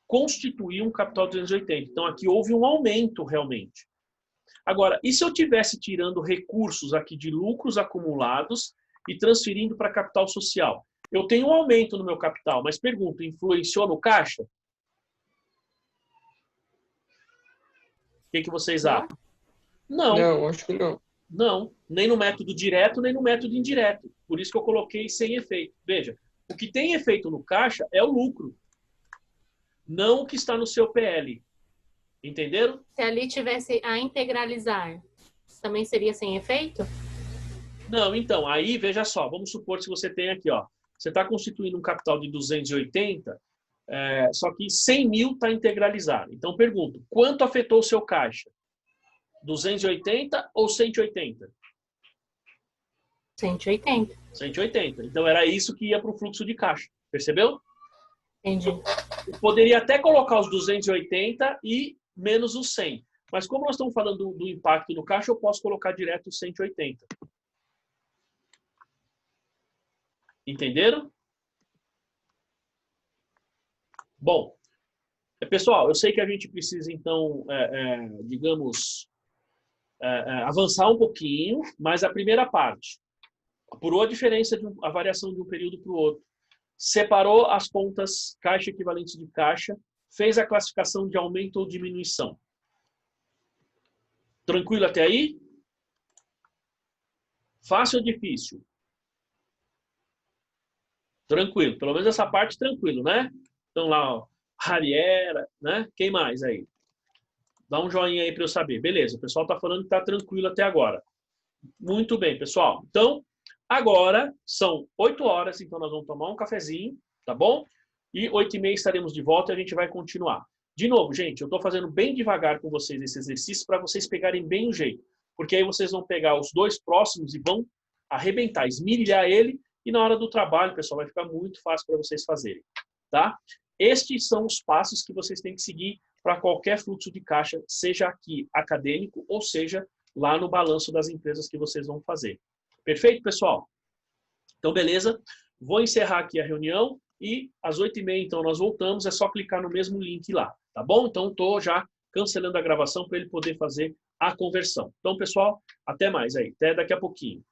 Speaker 1: constituiu um capital de 280. Então aqui houve um aumento realmente. Agora, e se eu tivesse tirando recursos aqui de lucros acumulados e transferindo para capital social? Eu tenho um aumento no meu capital, mas pergunto, influenciou no caixa? O que vocês acham? Não.
Speaker 3: Não, acho que não.
Speaker 1: Não, nem no método direto, nem no método indireto. Por isso que eu coloquei sem efeito. Veja, o que tem efeito no caixa é o lucro, não o que está no seu PL. Entenderam?
Speaker 2: Se ali tivesse a integralizar, também seria sem efeito?
Speaker 1: Não, então, aí, veja só, vamos supor que você tem aqui, ó, você está constituindo um capital de 280, só que 100 mil está integralizado. Então, pergunto, quanto afetou o seu caixa? 280 ou 180?
Speaker 2: 180.
Speaker 1: 180. Então, era isso que ia para o fluxo de caixa. Percebeu?
Speaker 2: Entendi.
Speaker 1: Eu poderia até colocar os 280 e menos os 100. Mas como nós estamos falando do impacto no caixa, eu posso colocar direto os 180. Entenderam? Bom, pessoal, eu sei que a gente precisa, então, digamos, avançar um pouquinho, mas a primeira parte, apurou a diferença, a variação de um período para o outro, separou as contas caixa equivalentes de caixa, fez a classificação de aumento ou diminuição. Tranquilo até aí? Fácil ou difícil? Tranquilo. Pelo menos essa parte tranquilo, né? Então lá, ó, Rariera, né? Quem mais aí? Dá um joinha aí para eu saber. Beleza, o pessoal está falando que está tranquilo até agora. Muito bem, pessoal. Então, agora são 8 horas, então nós vamos tomar um cafezinho, tá bom? E 8h30 estaremos de volta e a gente vai continuar. De novo, gente, eu estou fazendo bem devagar com vocês esse exercício para vocês pegarem bem o jeito. Porque aí vocês vão pegar os dois próximos e vão arrebentar, esmirilhar ele e na hora do trabalho, pessoal, vai ficar muito fácil para vocês fazerem, tá? Estes são os passos que vocês têm que seguir para qualquer fluxo de caixa, seja aqui acadêmico ou seja lá no balanço das empresas que vocês vão fazer. Perfeito, pessoal? Então, beleza. Vou encerrar aqui a reunião e às 8h30, então, nós voltamos. É só clicar no mesmo link lá, tá bom? Então, estou já cancelando a gravação para ele poder fazer a conversão. Então, pessoal, até mais aí. Até daqui a pouquinho.